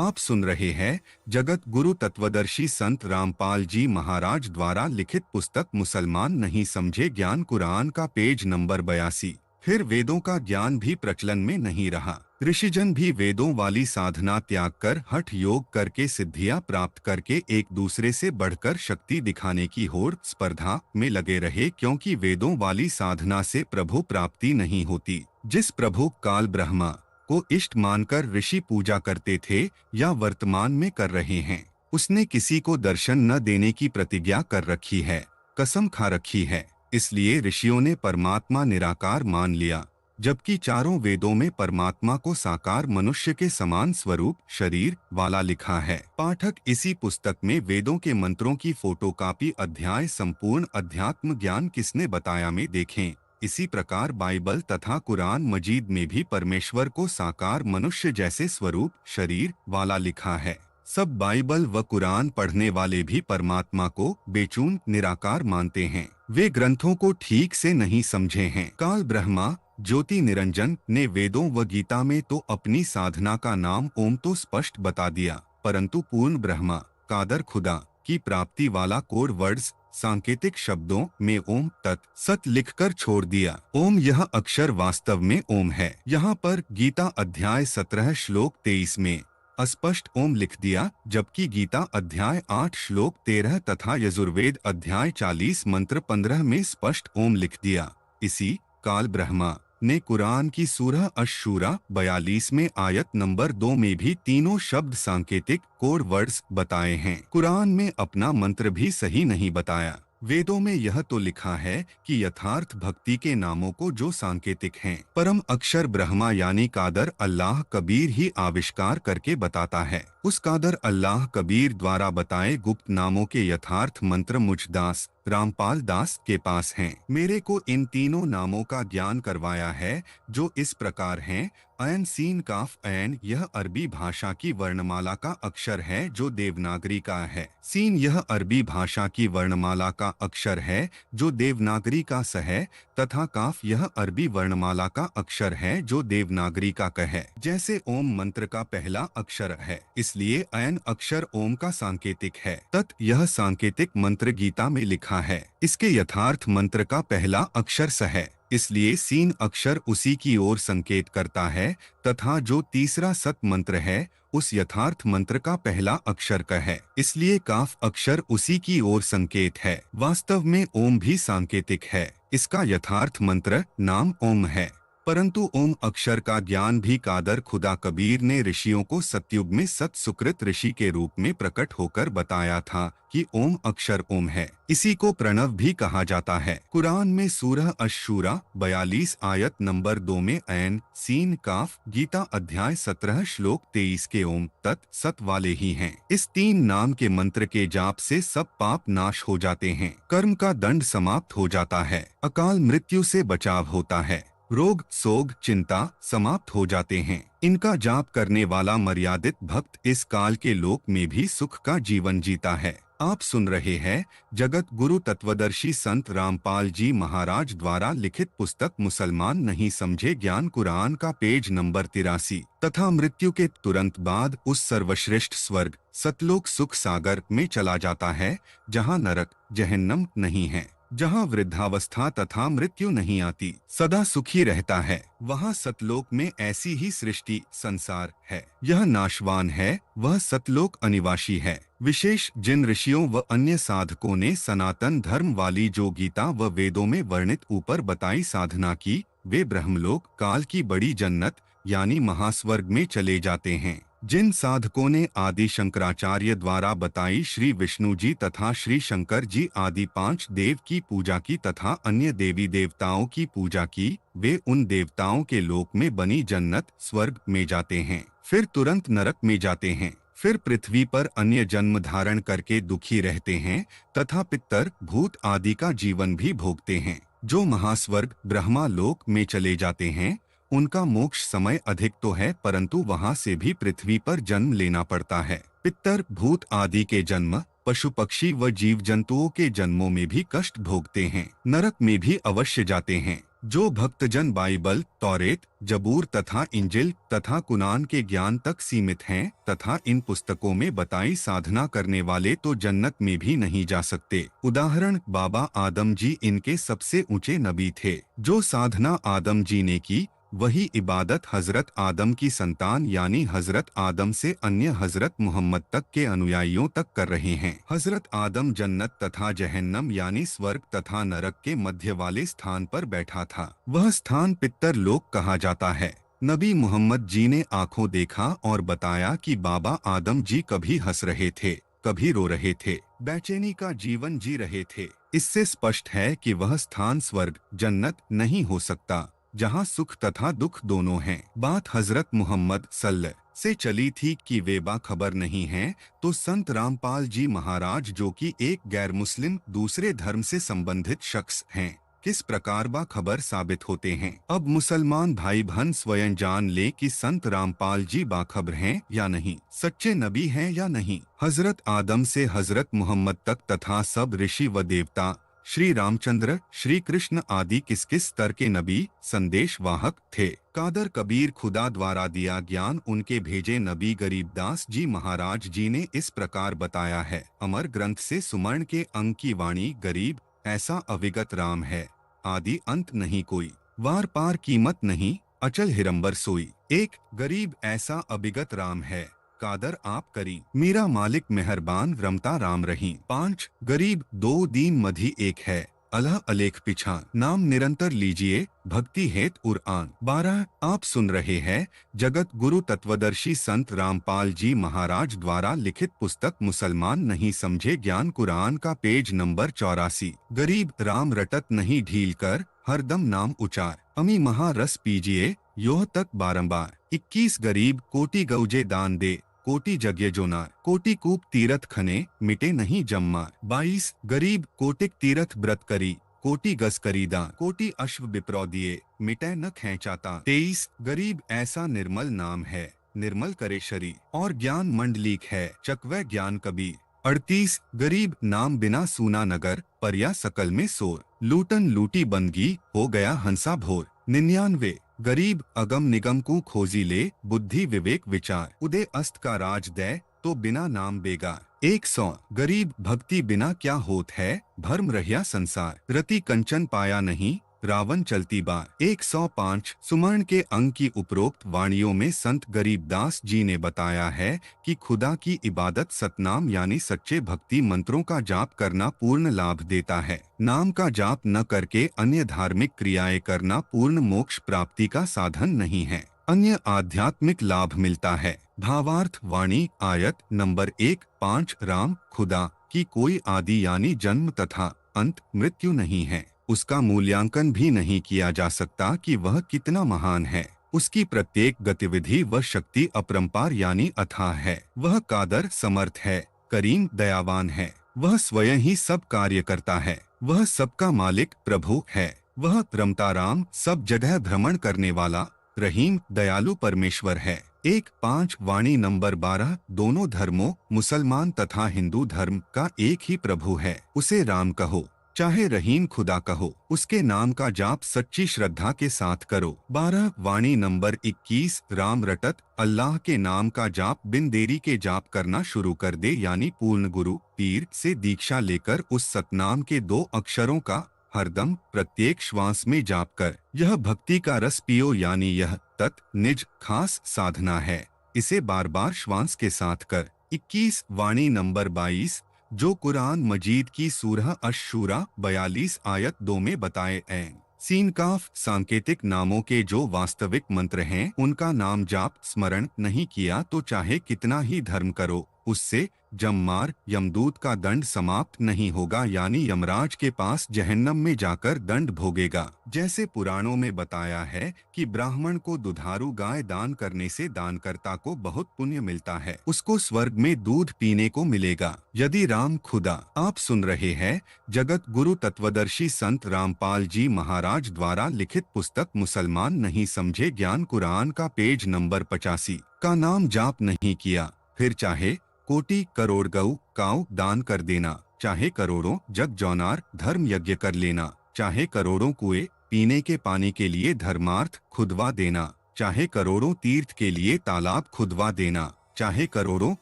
आप सुन रहे हैं जगत गुरु तत्वदर्शी संत रामपाल जी महाराज द्वारा लिखित पुस्तक मुसलमान नहीं समझे ज्ञान कुरान का पेज नंबर 82। फिर वेदों का ज्ञान भी प्रचलन में नहीं रहा। ऋषिजन भी वेदों वाली साधना त्याग कर हठ योग करके सिद्धियां प्राप्त करके एक दूसरे से बढ़कर शक्ति दिखाने की होड़ स्पर्धा में लगे रहे, क्योंकि वेदों वाली साधना से प्रभु प्राप्ति नहीं होती। जिस प्रभु काल ब्रह्मा को इष्ट मानकर ऋषि पूजा करते थे या वर्तमान में कर रहे हैं, उसने किसी को दर्शन न देने की प्रतिज्ञा कर रखी है, कसम खा रखी है। इसलिए ऋषियों ने परमात्मा निराकार मान लिया, जबकि चारों वेदों में परमात्मा को साकार मनुष्य के समान स्वरूप शरीर वाला लिखा है। पाठक इसी पुस्तक में वेदों के मंत्रों की फोटोकॉपी अध्याय संपूर्ण अध्यात्म ज्ञान किसने बताया में देखें। इसी प्रकार बाइबल तथा कुरान मजीद में भी परमेश्वर को साकार मनुष्य जैसे स्वरूप शरीर वाला लिखा है। सब बाइबल व कुरान पढ़ने वाले भी परमात्मा को बेचून निराकार मानते हैं। वे ग्रंथों को ठीक से नहीं समझे हैं। काल ब्रह्मा ज्योति निरंजन ने वेदों व गीता में तो अपनी साधना का नाम ओम तो स्पष्ट बता दिया, परंतु पूर्ण ब्रह्मा कादर खुदा की प्राप्ति वाला कोड वर्ड्स सांकेतिक शब्दों में ओम तत् सत लिखकर छोड़ दिया। ओम यह अक्षर वास्तव में ओम है। यहाँ पर गीता अध्याय 17 श्लोक 23 में अस्पष्ट ओम लिख दिया, जबकि गीता अध्याय 8 श्लोक 13 तथा यजुर्वेद अध्याय 40 मंत्र 15 में स्पष्ट ओम लिख दिया। इसी काल ब्रह्मा ने कुरान की सूरह अश-शूरा 42 में आयत नंबर 2 में भी तीनों शब्द सांकेतिक कोड वर्ड्स बताए हैं। कुरान में अपना मंत्र भी सही नहीं बताया। वेदों में यह तो लिखा है कि यथार्थ भक्ति के नामों को जो सांकेतिक हैं, परम अक्षर ब्रह्मा यानी कादर अल्लाह कबीर ही आविष्कार करके बताता है। उस कादर अल्लाह कबीर द्वारा बताए गुप्त नामों के यथार्थ मंत्र मुझ दास रामपाल दास के पास हैं। मेरे को इन तीनों नामों का ज्ञान करवाया है, जो इस प्रकार हैं। ऐन सीन काफ ऐन यह अरबी भाषा की वर्णमाला का अक्षर है जो देवनागरी का है। सीन यह अरबी भाषा की वर्णमाला का अक्षर है जो देवनागरी का स है, तथा काफ यह अरबी वर्णमाला का अक्षर है जो देवनागरी का क है। जैसे ओम मंत्र का पहला अक्षर है, इसलिए ऐन अक्षर ओम का सांकेतिक है। तत् यह सांकेतिक मंत्र गीता में लिखा है। इसके यथार्थ मंत्र का पहला अक्षर स है, इसलिए सीन अक्षर उसी की ओर संकेत करता है, तथा जो तीसरा सत मंत्र है उस यथार्थ मंत्र का पहला अक्षर क है, इसलिए काफ अक्षर उसी की ओर संकेत है। वास्तव में ओम भी सांकेतिक है। इसका यथार्थ मंत्र नाम ओम है, परंतु ओम अक्षर का ज्ञान भी कादर खुदा कबीर ने ऋषियों को सतयुग में सत सुकृत ऋषि के रूप में प्रकट होकर बताया था कि ओम अक्षर ओम है। इसी को प्रणव भी कहा जाता है। कुरान में सूरह अश-शूरा 42 आयत नंबर 2 में ऐन सीन काफ गीता अध्याय 17 श्लोक 23 के ओम तत् सत वाले ही हैं। इस तीन नाम के मंत्र के जाप से सब पाप नाश हो जाते हैं, कर्म का दंड समाप्त हो जाता है, अकाल मृत्यु से बचाव होता है, रोग सोग चिंता समाप्त हो जाते हैं। इनका जाप करने वाला मर्यादित भक्त इस काल के लोक में भी सुख का जीवन जीता है। आप सुन रहे हैं जगत गुरु तत्वदर्शी संत रामपाल जी महाराज द्वारा लिखित पुस्तक मुसलमान नहीं समझे ज्ञान कुरान का पेज नंबर 83 तथा मृत्यु के तुरंत बाद उस सर्वश्रेष्ठ स्वर्ग सतलोक सुख सागर में चला जाता है, जहाँ नरक जहन्नम नहीं है, जहाँ वृद्धावस्था तथा मृत्यु नहीं आती, सदा सुखी रहता है। वहाँ सतलोक में ऐसी ही सृष्टि संसार है। यह नाशवान है, वह सतलोक अनिवासी है। विशेष जिन ऋषियों व अन्य साधकों ने सनातन धर्म वाली जो गीता व वेदों में वर्णित ऊपर बताई साधना की, वे ब्रह्मलोक काल की बड़ी जन्नत यानी महास्वर्ग में चले जाते हैं। जिन साधकों ने आदि शंकराचार्य द्वारा बताई श्री विष्णु जी तथा श्री शंकर जी आदि 5 देव की पूजा की तथा अन्य देवी देवताओं की पूजा की, वे उन देवताओं के लोक में बनी जन्नत स्वर्ग में जाते हैं, फिर तुरंत नरक में जाते हैं, फिर पृथ्वी पर अन्य जन्म धारण करके दुखी रहते हैं तथा पितर भूत आदि का जीवन भी भोगते हैं। जो महास्वर्ग ब्रह्मा लोक में चले जाते हैं, उनका मोक्ष समय अधिक तो है, परंतु वहां से भी पृथ्वी पर जन्म लेना पड़ता है। पितर भूत आदि के जन्म पशु पक्षी व जीव जंतुओं के जन्मों में भी कष्ट भोगते हैं। नरक में भी अवश्य जाते हैं। जो भक्तजन बाइबल, तौरेत, जबूर तथा इंजिल तथा कुरान के ज्ञान तक सीमित हैं तथा इन पुस्तकों में बताई साधना करने वाले तो जन्नत में भी नहीं जा सकते। उदाहरण, बाबा आदम जी इनके सबसे ऊंचे नबी थे। जो साधना आदम जी ने की वही इबादत हजरत आदम की संतान यानी हजरत आदम से अन्य हजरत मोहम्मद तक के अनुयायियों तक कर रहे हैं। हजरत आदम जन्नत तथा जहन्नम यानी स्वर्ग तथा नरक के मध्य वाले स्थान पर बैठा था। वह स्थान पितर लोक कहा जाता है। नबी मोहम्मद जी ने आंखों देखा और बताया कि बाबा आदम जी कभी हंस रहे थे, कभी रो रहे थे, बेचैनी का जीवन जी रहे थे। इससे स्पष्ट है कि वह स्थान स्वर्ग जन्नत नहीं हो सकता जहाँ सुख तथा दुख दोनों हैं। बात हजरत मोहम्मद सल्लल्लाहु से चली थी कि वे बाखबर नहीं हैं, तो संत रामपाल जी महाराज जो कि एक गैर मुस्लिम दूसरे धर्म से संबंधित शख्स हैं, किस प्रकार बाखबर साबित होते हैं। अब मुसलमान भाई बहन स्वयं जान ले कि संत रामपाल जी बाखबर हैं या नहीं, सच्चे नबी हैं या नहीं। हजरत आदम से हजरत मोहम्मद तक तथा सब ऋषि व देवता, श्री रामचंद्र, श्री कृष्ण आदि किस किस स्तर के नबी संदेश वाहक थे। कादर कबीर खुदा द्वारा दिया ज्ञान उनके भेजे नबी गरीबदास जी महाराज जी ने इस प्रकार बताया है। अमर ग्रंथ से सुमर्ण के अंग की वाणी, गरीब ऐसा अविगत राम है, आदि अंत नहीं कोई, वार पार कीमत नहीं, अचल हिरंबर सोई। एक, गरीब ऐसा अविगत राम है, कादर आप करी, मेरा मालिक मेहरबान रमता राम रही। 5, गरीब दो दीन मधी एक है, अल्लाह अलेख पिछान, नाम निरंतर लीजिए भक्ति हेत उरआन। 12, आप सुन रहे हैं जगत गुरु तत्वदर्शी संत रामपाल जी महाराज द्वारा लिखित पुस्तक मुसलमान नहीं समझे ज्ञान कुरान का पेज नंबर 84। गरीब राम रटत नहीं ढील कर, हरदम नाम उचार, अमी महारस पीजिए योह तक बारंबार। 21, गरीब कोटि गौजे दान दे, कोटि जग्य जोनार, कोटि कूप तीरथ खने, मिटे नहीं जम्मार। 22, गरीब कोटिक तीरथ व्रत करी, कोटि गस करी दान, कोटि अश्व विप्रो दिए, मिटे न खेचाता। 23, गरीब ऐसा निर्मल नाम है, निर्मल करे शरीर, और ज्ञान मंडलीक है, चकवे ज्ञान कबीर। 38, गरीब नाम बिना सूना नगर, पर्या सकल में सोर, लूटन लूटी बंदगी, हो गया हंसा भोर। 99, गरीब अगम निगम को खोजी ले, बुद्धि विवेक विचार, उदय अस्त का राज दे, तो बिना नाम बेगार। 100, गरीब भक्ति बिना क्या होत है, भर्म रहिया संसार, रति कंचन पाया नहीं, रावण चलती बार। 105, सुमर्ण के अंग की उपरोक्त वाणियों में संत गरीबदास जी ने बताया है कि खुदा की इबादत सतनाम यानी सच्चे भक्ति मंत्रों का जाप करना पूर्ण लाभ देता है। नाम का जाप न करके अन्य धार्मिक क्रियाएं करना पूर्ण मोक्ष प्राप्ति का साधन नहीं है, अन्य आध्यात्मिक लाभ मिलता है। भावार्थ वाणी आयत नंबर 1-5 राम खुदा की कोई आदि यानी जन्म तथा अंत मृत्यु नहीं है, उसका मूल्यांकन भी नहीं किया जा सकता कि वह कितना महान है। उसकी प्रत्येक गतिविधि व शक्ति अपरंपार यानी अथाह है। वह कादर समर्थ है, करीम दयावान है, वह स्वयं ही सब कार्य करता है, वह सबका मालिक प्रभु है, वह रमताराम सब जगह भ्रमण करने वाला रहीम दयालु परमेश्वर है। 1-5 वाणी नंबर 12 दोनों धर्मों मुसलमान तथा हिंदू धर्म का एक ही प्रभु है, उसे राम कहो चाहे रहीम खुदा कहो, उसके नाम का जाप सच्ची श्रद्धा के साथ करो। 12 वाणी नंबर 21 राम रटत अल्लाह के नाम का जाप बिन देरी के जाप करना शुरू कर दे यानी पूर्ण गुरु पीर से दीक्षा लेकर उस सतनाम के 2 अक्षरों का हरदम प्रत्येक श्वास में जाप कर यह भक्ति का रस पियो यानी यह तत् निज खास साधना है, इसे बार बार श्वास के साथ कर। 21 वाणी नंबर 22 जो कुरान मजीद की सूरह अश-शूरा 42 आयत 2 में बताए हैं। सीन काफ सांकेतिक नामों के जो वास्तविक मंत्र हैं उनका नाम जाप स्मरण नहीं किया तो चाहे कितना ही धर्म करो उससे जम्मार यमदूत का दंड समाप्त नहीं होगा यानी यमराज के पास जहन्नम में जाकर दंड भोगेगा। जैसे पुराणों में बताया है कि ब्राह्मण को दुधारू गाय दान करने से दानकर्ता को बहुत पुण्य मिलता है, उसको स्वर्ग में दूध पीने को मिलेगा। यदि राम खुदा आप सुन रहे हैं जगत गुरु तत्वदर्शी संत रामपाल जी महाराज द्वारा लिखित पुस्तक मुसलमान नहीं समझे ज्ञान कुरान का पेज नंबर 85 का नाम जाप नहीं किया, फिर चाहे कोटि करोड़ गऊ काऊ दान कर देना, चाहे करोड़ों जग जौनार धर्म यज्ञ कर लेना, चाहे करोड़ों कुएं पीने के पानी के लिए धर्मार्थ खुदवा देना, चाहे करोड़ों तीर्थ के लिए तालाब खुदवा देना, चाहे करोड़ों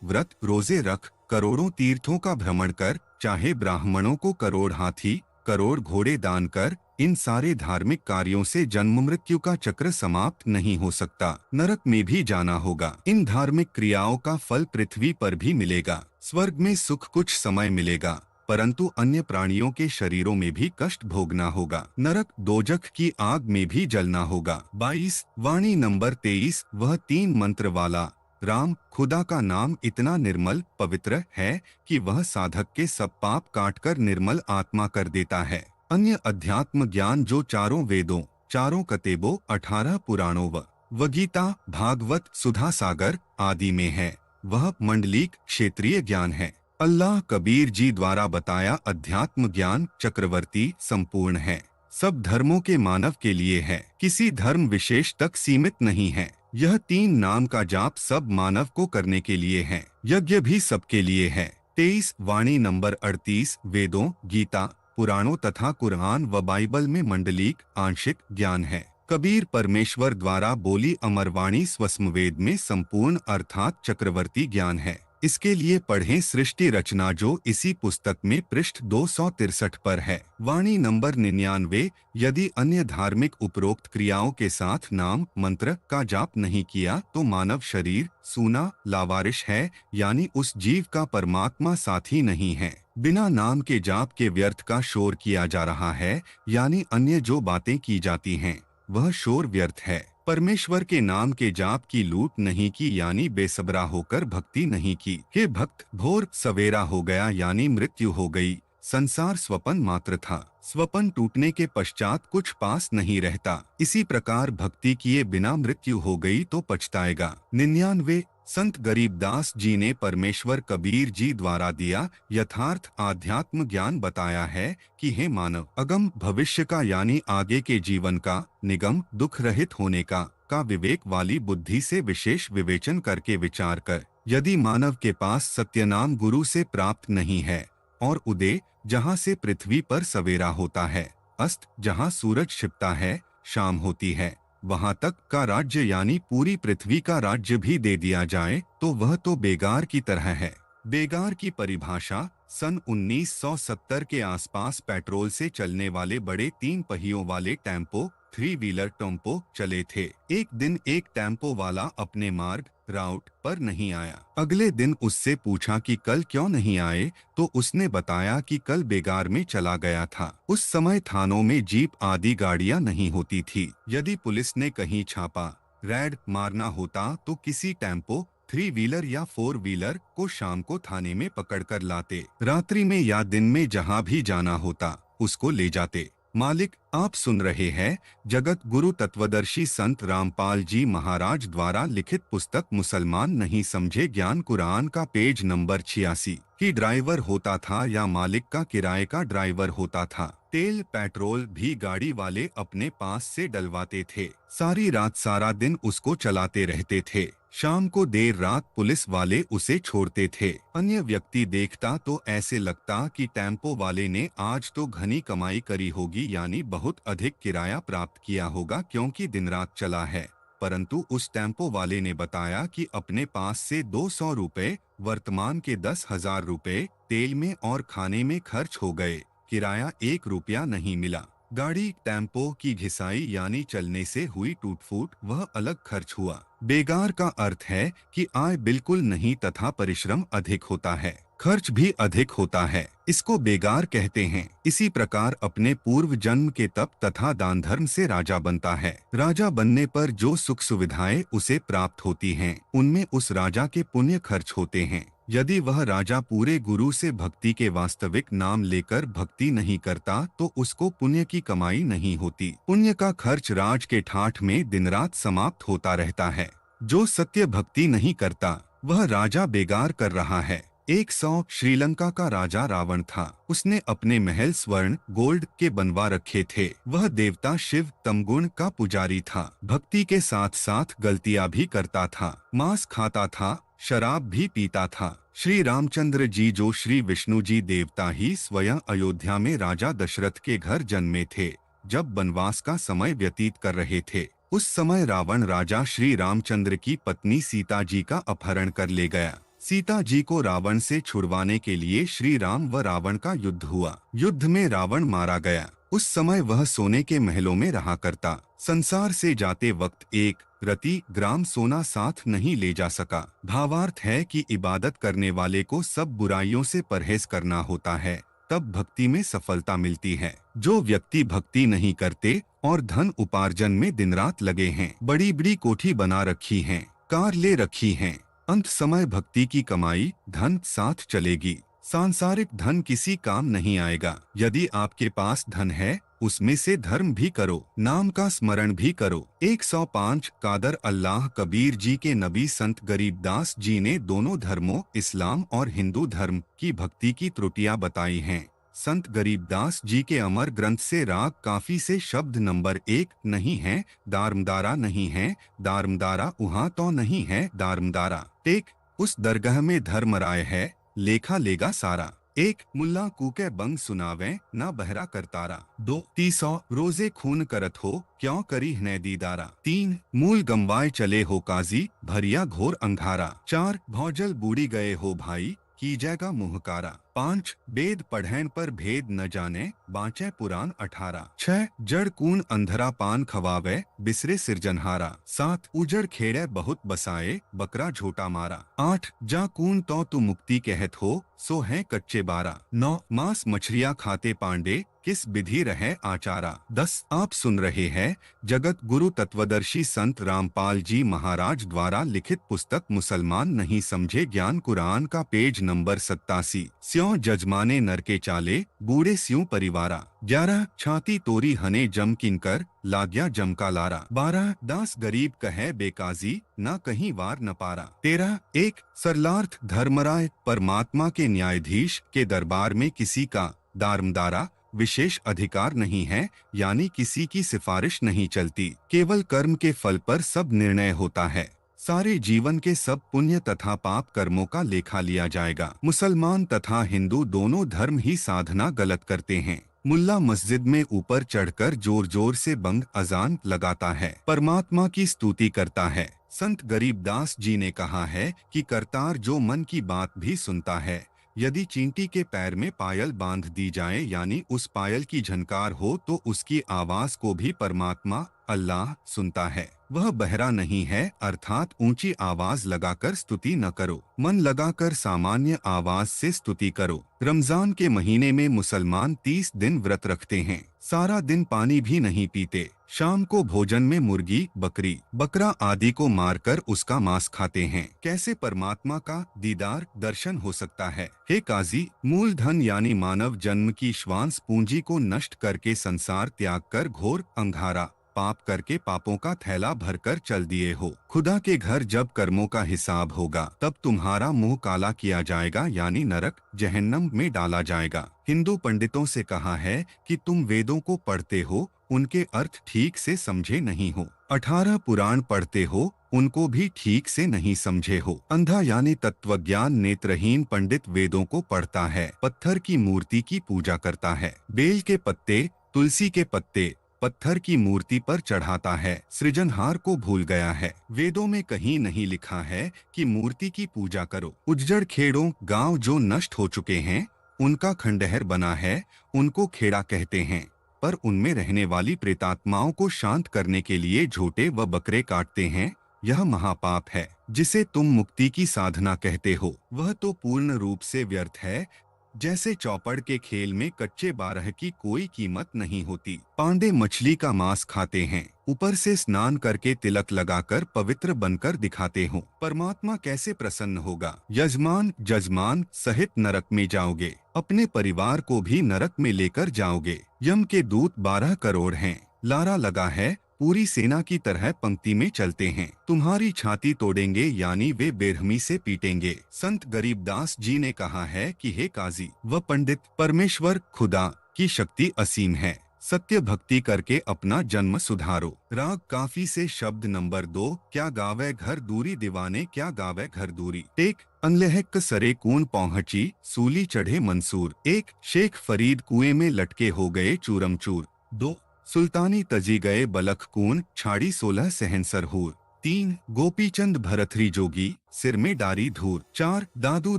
व्रत रोजे रख करोड़ों तीर्थों का भ्रमण कर, चाहे ब्राह्मणों को करोड़ हाथी करोड़ घोड़े दान कर, इन सारे धार्मिक कार्यों से जन्म मृत्यु का चक्र समाप्त नहीं हो सकता। नरक में भी जाना होगा। इन धार्मिक क्रियाओं का फल पृथ्वी पर भी मिलेगा। स्वर्ग में सुख कुछ समय मिलेगा, परंतु अन्य प्राणियों के शरीरों में भी कष्ट भोगना होगा। नरक दोजख की आग में भी जलना होगा। 22 वाणी नंबर 23। वह 3 मंत्र वाला राम खुदा का नाम इतना निर्मल पवित्र है कि वह साधक के सब पाप काटकर निर्मल आत्मा कर देता है। अन्य अध्यात्म ज्ञान जो चारों वेदों, चारों कतेबों, 18 पुराणों व गीता, भागवत, सुधा सागर आदि में है, वह मंडलीक क्षेत्रीय ज्ञान है। अल्लाह कबीर जी द्वारा बताया अध्यात्म ज्ञान चक्रवर्ती संपूर्ण है, सब धर्मों के मानव के लिए है, किसी धर्म विशेष तक सीमित नहीं है। यह 3 नाम का जाप सब मानव को करने के लिए है, यज्ञ भी सबके लिए है। 23 वाणी नंबर 38। वेदों, गीता, पुराणों तथा कुरान व बाइबल में मंडलीक आंशिक ज्ञान है। कबीर परमेश्वर द्वारा बोली अमरवाणी स्वस्मवेद में संपूर्ण अर्थात चक्रवर्ती ज्ञान है। इसके लिए पढ़ें सृष्टि रचना जो इसी पुस्तक में पृष्ठ 263 पर है। वाणी नंबर 99। यदि अन्य धार्मिक उपरोक्त क्रियाओं के साथ नाम मंत्र का जाप नहीं किया तो मानव शरीर सूना लावारिश है, यानी उस जीव का परमात्मा साथी नहीं है। बिना नाम के जाप के व्यर्थ का शोर किया जा रहा है, यानी अन्य जो बातें की जाती हैं वह शोर व्यर्थ है। परमेश्वर के नाम के जाप की लूट नहीं की, यानी बेसब्रा होकर भक्ति नहीं की। हे भक्त, भोर सवेरा हो गया यानी मृत्यु हो गई। संसार स्वपन मात्र था, स्वपन टूटने के पश्चात कुछ पास नहीं रहता। इसी प्रकार भक्ति किए बिना मृत्यु हो गई तो पछताएगा। 99 संत गरीबदास जी ने परमेश्वर कबीर जी द्वारा दिया यथार्थ आध्यात्म ज्ञान बताया है कि हे मानव, अगम भविष्य का यानी आगे के जीवन का, निगम दुख रहित होने का विवेक वाली बुद्धि से विशेष विवेचन करके विचार कर। यदि मानव के पास सत्यनाम गुरु से प्राप्त नहीं है और उदय जहाँ से पृथ्वी पर सवेरा होता है, अस्त जहाँ सूरज छिपता है शाम होती है, वहां तक का राज्य यानी पूरी पृथ्वी का राज्य भी दे दिया जाए तो वह तो बेगार की तरह है। बेगार की परिभाषा सन 1970 के आसपास पेट्रोल से चलने वाले बड़े 3 पहियों वाले टेम्पो 3 व्हीलर टेम्पो चले थे। एक दिन एक टेम्पो वाला अपने मार्ग राउट पर नहीं आया। अगले दिन उससे पूछा कि कल क्यों नहीं आए, तो उसने बताया कि कल बेगार में चला गया था। उस समय थानों में जीप आदि गाड़ियां नहीं होती थी। यदि पुलिस ने कहीं छापा रेड मारना होता तो किसी टेम्पो 3 व्हीलर या 4 व्हीलर को शाम को थाने में पकड़कर लाते। रात्रि में या दिन में जहां भी जाना होता उसको ले जाते। मालिक, आप सुन रहे हैं जगत गुरु तत्वदर्शी संत रामपाल जी महाराज द्वारा लिखित पुस्तक मुसलमान नहीं समझे ज्ञान कुरान का पेज नंबर 86 कि ड्राइवर होता था या मालिक का किराए का ड्राइवर होता था। तेल पेट्रोल भी गाड़ी वाले अपने पास से डलवाते थे। सारी रात सारा दिन उसको चलाते रहते थे। शाम को देर रात पुलिस वाले उसे छोड़ते थे। अन्य व्यक्ति देखता तो ऐसे लगता कि टेम्पो वाले ने आज तो घनी कमाई करी होगी, यानी बहुत अधिक किराया प्राप्त किया होगा क्योंकि दिन रात चला है। परंतु उस टेम्पो वाले ने बताया कि अपने पास से 200 रुपए वर्तमान के 10,000 रुपए तेल में और खाने में खर्च हो गए। किराया 1 रुपया नहीं मिला। गाड़ी टेम्पो की घिसाई यानी चलने से हुई टूट-फूट वह अलग खर्च हुआ। बेगार का अर्थ है कि आय बिल्कुल नहीं तथा परिश्रम अधिक होता है, खर्च भी अधिक होता है, इसको बेगार कहते हैं। इसी प्रकार अपने पूर्व जन्म के तप तथा दान धर्म से राजा बनता है। राजा बनने पर जो सुख सुविधाएं उसे प्राप्त होती हैं, उनमें उस राजा के पुण्य खर्च होते हैं। यदि वह राजा पूरे गुरु से भक्ति के वास्तविक नाम लेकर भक्ति नहीं करता तो उसको पुण्य की कमाई नहीं होती। पुण्य का खर्च राज के ठाठ में दिन रात समाप्त होता रहता है। जो सत्य भक्ति नहीं करता वह राजा बेगार कर रहा है। 100 श्रीलंका का राजा रावण था। उसने अपने महल स्वर्ण गोल्ड के बनवा रखे थे। वह देवता शिव तमगुण का पुजारी था। भक्ति के साथ साथ गलतियां भी करता था। मांस खाता था, शराब भी पीता था। श्री रामचंद्र जी जो श्री विष्णु जी देवता ही स्वयं अयोध्या में राजा दशरथ के घर जन्मे थे, जब वनवास का समय व्यतीत कर रहे थे। उस समय रावण राजा श्री रामचंद्र की पत्नी सीता जी का अपहरण कर ले गया। सीता जी को रावण से छुड़वाने के लिए श्री राम व रावण का युद्ध हुआ। युद्ध में रावण मारा गया। उस समय वह सोने के महलों में रहा करता। संसार से जाते वक्त एक रति ग्राम सोना साथ नहीं ले जा सका। भावार्थ है कि इबादत करने वाले को सब बुराइयों से परहेज करना होता है, तब भक्ति में सफलता मिलती है। जो व्यक्ति भक्ति नहीं करते और धन उपार्जन में दिन रात लगे हैं, बड़ी बड़ी कोठी बना रखी हैं, कार ले रखी हैं, अंत समय भक्ति की कमाई धन साथ चलेगी। सांसारिक धन किसी काम नहीं आएगा। यदि आपके पास धन है, उसमें से धर्म भी करो, नाम का स्मरण भी करो। 105 कादर अल्लाह कबीर जी के नबी संत गरीबदास जी ने दोनों धर्मों इस्लाम और हिंदू धर्म की भक्ति की त्रुटियां बताई हैं। संत गरीबदास जी के अमर ग्रंथ से राग काफी से शब्द नंबर 1 नहीं है, दारमदारा नहीं है, दारमदारा उहाँ तो नहीं है, दारमदारा टेक उस दरगाह में धर्म राय है, लेखा लेगा सारा। 1 मुल्ला कूके बंग सुनावे ना बहरा करतारा। 2 तीसौ रोजे खून करत हो क्यों करी हने दीदारा। 3 मूल गंवाए चले हो काजी भरिया घोर अंधारा। 4 भौजल बूढ़ी गए हो भाई की जैगा मुहकारा। 5 वेद पढ़ैन पर भेद न जाने बाँचे पुराण 18। 6 जड़ कून अंधरा पान खवावे बिसरे सिरजनहारा। 7 उजड़ खेड़े बहुत बसाए बकरा झोटा मारा। 8 जा कून तो तू मुक्ति कहत हो सो है कच्चे बारा। 9 मांस मछलियाँ खाते पांडे किस विधि रहे आचारा। 10 आप सुन रहे हैं जगत गुरु तत्वदर्शी संत रामपाल जी महाराज द्वारा लिखित पुस्तक मुसलमान नहीं समझे ज्ञान कुरान का पेज नंबर 87। स्यों जजमाने नर के चाले बूढ़े स्यों परिवारा। 11 छाती तोरी हने जम किनकर लाग्या जम का लारा। 12 दास गरीब कहे बेकाजी ना कहीं वार न पारा। 13 एक सरलार्थ धर्मराय परमात्मा के न्यायाधीश के दरबार में किसी का दारमदारा विशेष अधिकार नहीं है, यानी किसी की सिफारिश नहीं चलती। केवल कर्म के फल पर सब निर्णय होता है। सारे जीवन के सब पुण्य तथा पाप कर्मों का लेखा लिया जाएगा। मुसलमान तथा हिंदू दोनों धर्म ही साधना गलत करते हैं। मुल्ला मस्जिद में ऊपर चढ़कर जोर जोर से बंग अजान लगाता है, परमात्मा की स्तुति करता है। संत गरीबदास जी ने कहा है कि करतार जो मन की बात भी सुनता है। यदि चींटी के पैर में पायल बांध दी जाए, यानी उस पायल की झनकार हो, तो उसकी आवाज को भी परमात्मा अल्लाह सुनता है। वह बहरा नहीं है, अर्थात ऊंची आवाज लगाकर स्तुति न करो, मन लगाकर सामान्य आवाज से स्तुति करो। रमजान के महीने में मुसलमान 30 दिन व्रत रखते हैं, सारा दिन पानी भी नहीं पीते। शाम को भोजन में मुर्गी, बकरी, बकरा आदि को मारकर उसका मांस खाते हैं। कैसे परमात्मा का दीदार दर्शन हो सकता है? हे काजी, मूलधन यानी मानव जन्म की श्वांस पूंजी को नष्ट करके संसार त्याग कर घोर अंधारा पाप करके पापों का थैला भरकर चल दिए हो। खुदा के घर जब कर्मों का हिसाब होगा, तब तुम्हारा मुंह काला किया जाएगा, यानी नरक जहन्नम में डाला जाएगा। हिंदू पंडितों से कहा है कि तुम वेदों को पढ़ते हो, उनके अर्थ ठीक से समझे नहीं हो। 18 पुराण पढ़ते हो, उनको भी ठीक से नहीं समझे हो। अंधा यानी तत्वज्ञान नेत्रहीन पंडित वेदों को पढ़ता है, पत्थर की मूर्ति की पूजा करता है, बेल के पत्ते, तुलसी के पत्ते पत्थर की मूर्ति पर चढ़ाता है, सृजनहार को भूल गया है। वेदों में कहीं नहीं लिखा है कि मूर्ति की पूजा करो। उज्जड़ खेड़ों गांव जो नष्ट हो चुके हैं, उनका खंडहर बना है, उनको खेड़ा कहते हैं, पर उनमें रहने वाली प्रेतात्माओं को शांत करने के लिए झूठे व बकरे काटते हैं। यह महापाप है। जिसे तुम मुक्ति की साधना कहते हो, वह तो पूर्ण रूप से व्यर्थ है। जैसे चौपड़ के खेल में कच्चे बारह की कोई कीमत नहीं होती। पांडे मछली का मांस खाते हैं, ऊपर से स्नान करके तिलक लगाकर पवित्र बनकर दिखाते हो। परमात्मा कैसे प्रसन्न होगा? यजमान जजमान सहित नरक में जाओगे, अपने परिवार को भी नरक में लेकर जाओगे। यम के दूत 12 करोड़ हैं, लारा लगा है, पूरी सेना की तरह पंक्ति में चलते हैं, तुम्हारी छाती तोड़ेंगे, यानी वे बेरहमी से पीटेंगे। संत गरीबदास जी ने कहा है कि हे काजी व पंडित, परमेश्वर खुदा की शक्ति असीम है, सत्य भक्ति करके अपना जन्म सुधारो। राग काफी से शब्द नंबर 2 क्या गावे घर दूरी दीवाने, क्या गावे घर दूरी। टेक अनलहक सरे कून पहुंची सूली चढ़े मंसूर। 1 शेख फरीद कुएं में लटके हो गए चूरमचूर। 2 सुल्तानी तजी गए बलख कून छाड़ी 16 सहनसर हूर। 3 गोपीचंद भरथरी जोगी सिर में डारी धूर। 4 दादू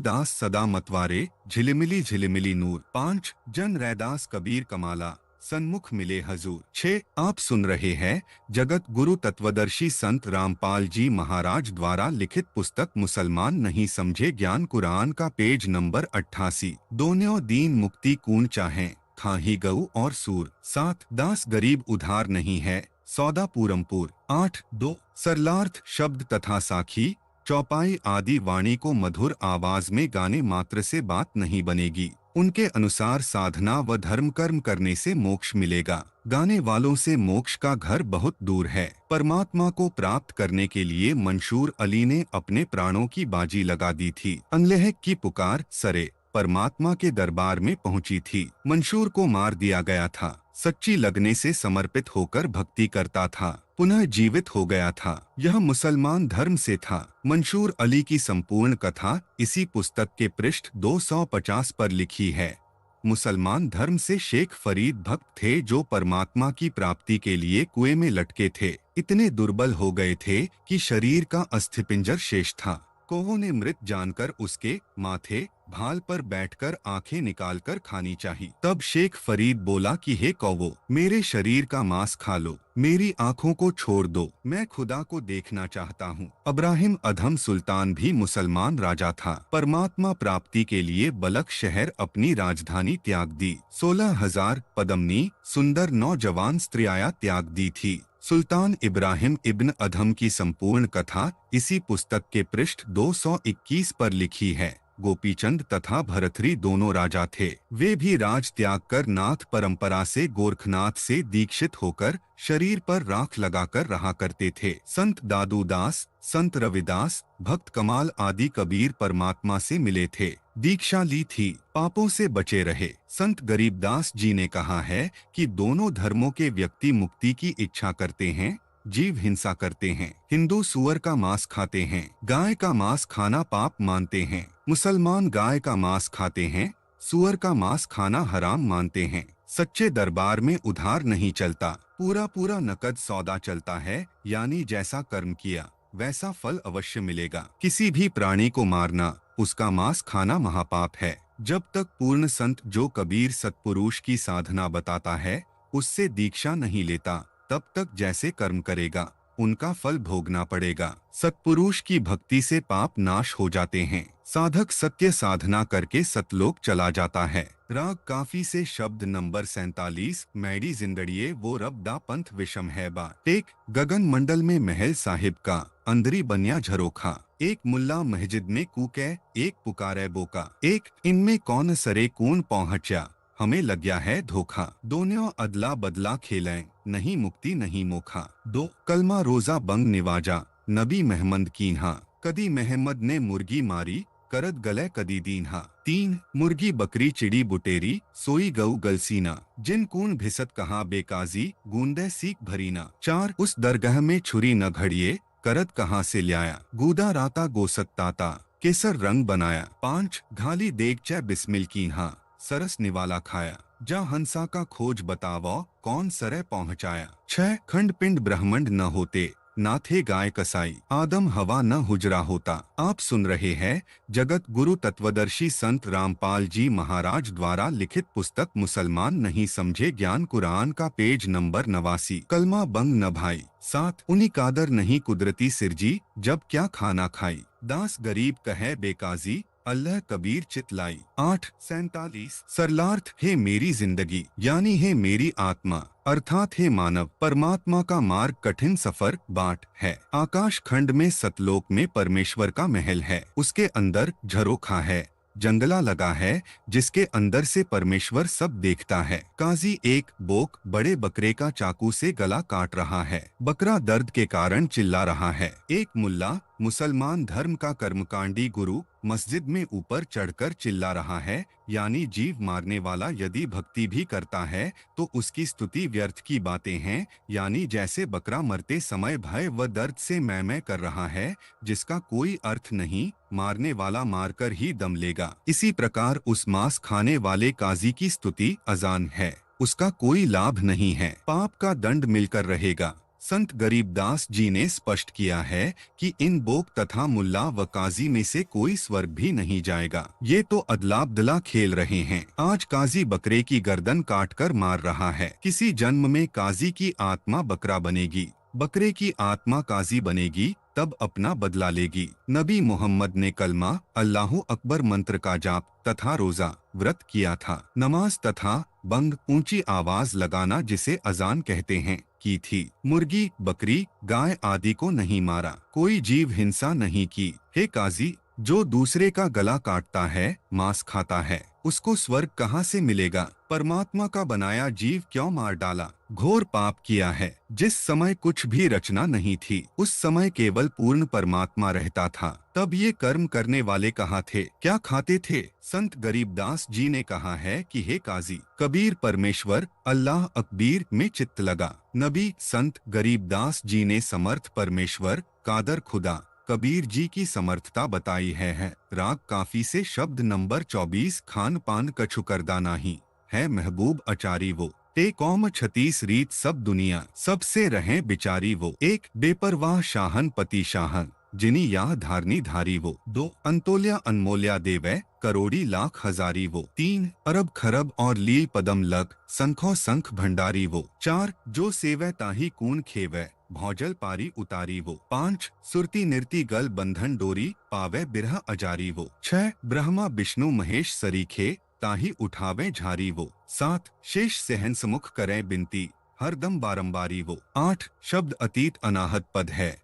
दास सदा मतवारे झिलिमिली झिलिमिली नूर। 5 जन रैदास कबीर कमाला सन्मुख मिले हजूर। 6 आप सुन रहे हैं जगत गुरु तत्वदर्शी संत रामपाल जी महाराज द्वारा लिखित पुस्तक मुसलमान नहीं समझे ज्ञान कुरान का पेज नंबर 88। दोनों दीन मुक्ति कून चाहें खाही गऊ और सूर। 7 दास गरीब उधार नहीं है सौदा पूरमपुर। 8 2 सरलार्थ शब्द तथा साखी चौपाई आदि वाणी को मधुर आवाज में गाने मात्र से बात नहीं बनेगी, उनके अनुसार साधना व धर्म कर्म करने से मोक्ष मिलेगा। गाने वालों से मोक्ष का घर बहुत दूर है। परमात्मा को प्राप्त करने के लिए मंशूर अली ने अपने प्राणों की बाजी लगा दी थी। अनलेह की पुकार सरे परमात्मा के दरबार में पहुंची थी। मंशूर को मार दिया गया था, सच्ची लगने से समर्पित होकर भक्ति करता था, पुनः जीवित हो गया था। यह मुसलमान धर्म से था। मंशूर अली की संपूर्ण कथा इसी पुस्तक के पृष्ठ 250 पर लिखी है। मुसलमान धर्म से शेख फरीद भक्त थे जो परमात्मा की प्राप्ति के लिए कुएं में लटके थे। इतने दुर्बल हो गए थे कि शरीर का अस्थिपिंजर शेष था। कौवों ने मृत जानकर उसके माथे भाल पर बैठकर आंखें निकालकर खानी चाहिए। तब शेख फरीद बोला कि हे कौवो, मेरे शरीर का मांस खा लो, मेरी आंखों को छोड़ दो, मैं खुदा को देखना चाहता हूँ। इब्राहिम अधम सुल्तान भी मुसलमान राजा था। परमात्मा प्राप्ति के लिए बलख शहर अपनी राजधानी त्याग दी। 16,000 पदमनी सुंदर नौजवान स्त्रियां त्याग दी थी। सुल्तान इब्राहिम इब्न अधम की संपूर्ण कथा इसी पुस्तक के पृष्ठ 221 पर लिखी है। गोपीचंद तथा भरथरी दोनों राजा थे। वे भी राज त्याग कर नाथ परंपरा से गोरखनाथ से दीक्षित होकर शरीर पर राख लगाकर रहा करते थे। संत दादू दास, संत रविदास, भक्त कमाल आदि कबीर परमात्मा से मिले थे, दीक्षा ली थी, पापों से बचे रहे। संत गरीबदास जी ने कहा है कि दोनों धर्मों के व्यक्ति मुक्ति की इच्छा करते हैं, जीव हिंसा करते हैं। हिंदू सुअर का मांस खाते हैं, गाय का मांस खाना पाप मानते हैं। मुसलमान गाय का मांस खाते हैं, सुअर का मांस खाना हराम मानते हैं। सच्चे दरबार में उधार नहीं चलता, पूरा पूरा नकद सौदा चलता है, यानी जैसा कर्म किया वैसा फल अवश्य मिलेगा। किसी भी प्राणी को मारना, उसका मांस खाना महापाप है। जब तक पूर्ण संत जो कबीर सत्पुरुष की साधना बताता है उससे दीक्षा नहीं लेता, तब तक जैसे कर्म करेगा उनका फल भोगना पड़ेगा। सत्पुरुष की भक्ति से पाप नाश हो जाते हैं। साधक सत्य साधना करके सतलोक चला जाता है। राग काफी से शब्द नंबर 47 मैडी जिंदड़िए वो रब दा पंथ विषम है बा। एक गगन मंडल में महल साहिब का अंदरी बनिया झरोखा। एक मुल्ला मस्जिद में कूके, एक पुकारे बोका। एक इनमें कौन सरे कौन पहुंचा, हमें लग गया है धोखा। दोनों अदला बदला खेलें, नहीं मुक्ति नहीं मोखा। 2 कलमा रोजा बंग निवाजा नबी महमद कीन्हा। कदी महमद ने मुर्गी मारी करत गले कदी दीन्हा। 3 मुर्गी बकरी चिड़ी बुटेरी सोई गऊ गलसीना। जिन कून भिसत कहा बेकाजी गूंदे सीख भरीना। 4 उस दरगाह में छुरी न घड़िए करत कहाँ से लाया गूदा राता गोसत ताता केसर रंग बनाया। 5 घाली देख बिस्मिल कीन्हा सरस निवाला खाया। जा हंसा का खोज बतावो कौन सरे पहुँचाया। 6 खंड पिंड ब्रह्मंड न होते ना थे गाय कसाई आदम हवा न हुजरा होता। आप सुन रहे हैं जगत गुरु तत्वदर्शी संत रामपाल जी महाराज द्वारा लिखित पुस्तक मुसलमान नहीं समझे ज्ञान कुरान का पेज नंबर 89। कलमा बंग न भाई। 7 उन्हीं कादर नहीं कुदरती सिरजी जब क्या खाना खाई। दास गरीब कहे बेकाजी अल्लाह कबीर चितलाई। 8 47 सरलार्थ हे मेरी जिंदगी यानी हे मेरी आत्मा अर्थात हे मानव, परमात्मा का मार्ग कठिन सफर बाट है। आकाश खंड में सतलोक में परमेश्वर का महल है, उसके अंदर झरोखा है, जंगला लगा है जिसके अंदर से परमेश्वर सब देखता है। काजी एक बोक बड़े बकरे का चाकू से गला काट रहा है, बकरा दर्द के कारण चिल्ला रहा है। एक मुल्ला मुसलमान धर्म का कर्मकांडी गुरु मस्जिद में ऊपर चढ़कर चिल्ला रहा है, यानी जीव मारने वाला यदि भक्ति भी करता है तो उसकी स्तुति व्यर्थ की बातें हैं, यानी जैसे बकरा मरते समय भय व दर्द से मैं कर रहा है जिसका कोई अर्थ नहीं, मारने वाला मारकर ही दम लेगा। इसी प्रकार उस मांस खाने वाले काजी की स्तुति अजान है। उसका कोई लाभ नहीं है, पाप का दंड मिलकर रहेगा। संत गरीबदास जी ने स्पष्ट किया है कि इन बोक तथा मुल्ला व काजी में से कोई स्वर्ग भी नहीं जाएगा। ये तो अदला-बदला खेल रहे हैं। आज काजी बकरे की गर्दन काटकर मार रहा है, किसी जन्म में काजी की आत्मा बकरा बनेगी, बकरे की आत्मा काजी बनेगी, तब अपना बदला लेगी। नबी मोहम्मद ने कलमा अल्लाहु अकबर मंत्र का जाप तथा रोजा व्रत किया था। नमाज तथा बंग ऊंची आवाज लगाना जिसे अजान कहते हैं की थी। मुर्गी, बकरी, गाय आदि को नहीं मारा, कोई जीव हिंसा नहीं की। हे काजी, जो दूसरे का गला काटता है, मांस खाता है, उसको स्वर्ग कहाँ से मिलेगा? परमात्मा का बनाया जीव क्यों मार डाला? घोर पाप किया है। जिस समय कुछ भी रचना नहीं थी, उस समय केवल पूर्ण परमात्मा रहता था। तब ये कर्म करने वाले कहाँ थे? क्या खाते थे? संत गरीबदास जी ने कहा है कि हे काजी, कबीर परमेश्वर अल्लाह अकबीर में चित्त लगा। नबी संत गरीबदास जी ने समर्थ परमेश्वर कादर खुदा कबीर जी की समर्थता बताई है। राग काफी से शब्द नंबर 24 खान पान कछु करदा नाही है महबूब अचारी वो, ते कौम 36 रीत सब दुनिया सबसे रहे बिचारी वो। एक बेपरवाह शाहन पति शाहन जिनी याह धारनी धारी वो। दो अंतोल्या अनमोल्या देवै करोड़ी लाख हजारी वो। तीन अरब खरब और लील पदम लग संखो संख भंडारी वो। चार जो सेवै ताही कून खेवै भौजल पारी उतारी वो। पांच सुरती निर्ति गल बंधन डोरी पावे बिरह अजारी वो। छह ब्रह्मा विष्णु महेश सरीखे ताही उठावे झारी वो। सात शेष सहन समुख करे बिनती हरदम बारंबारी वो। आठ शब्द अतीत अनाहत पद है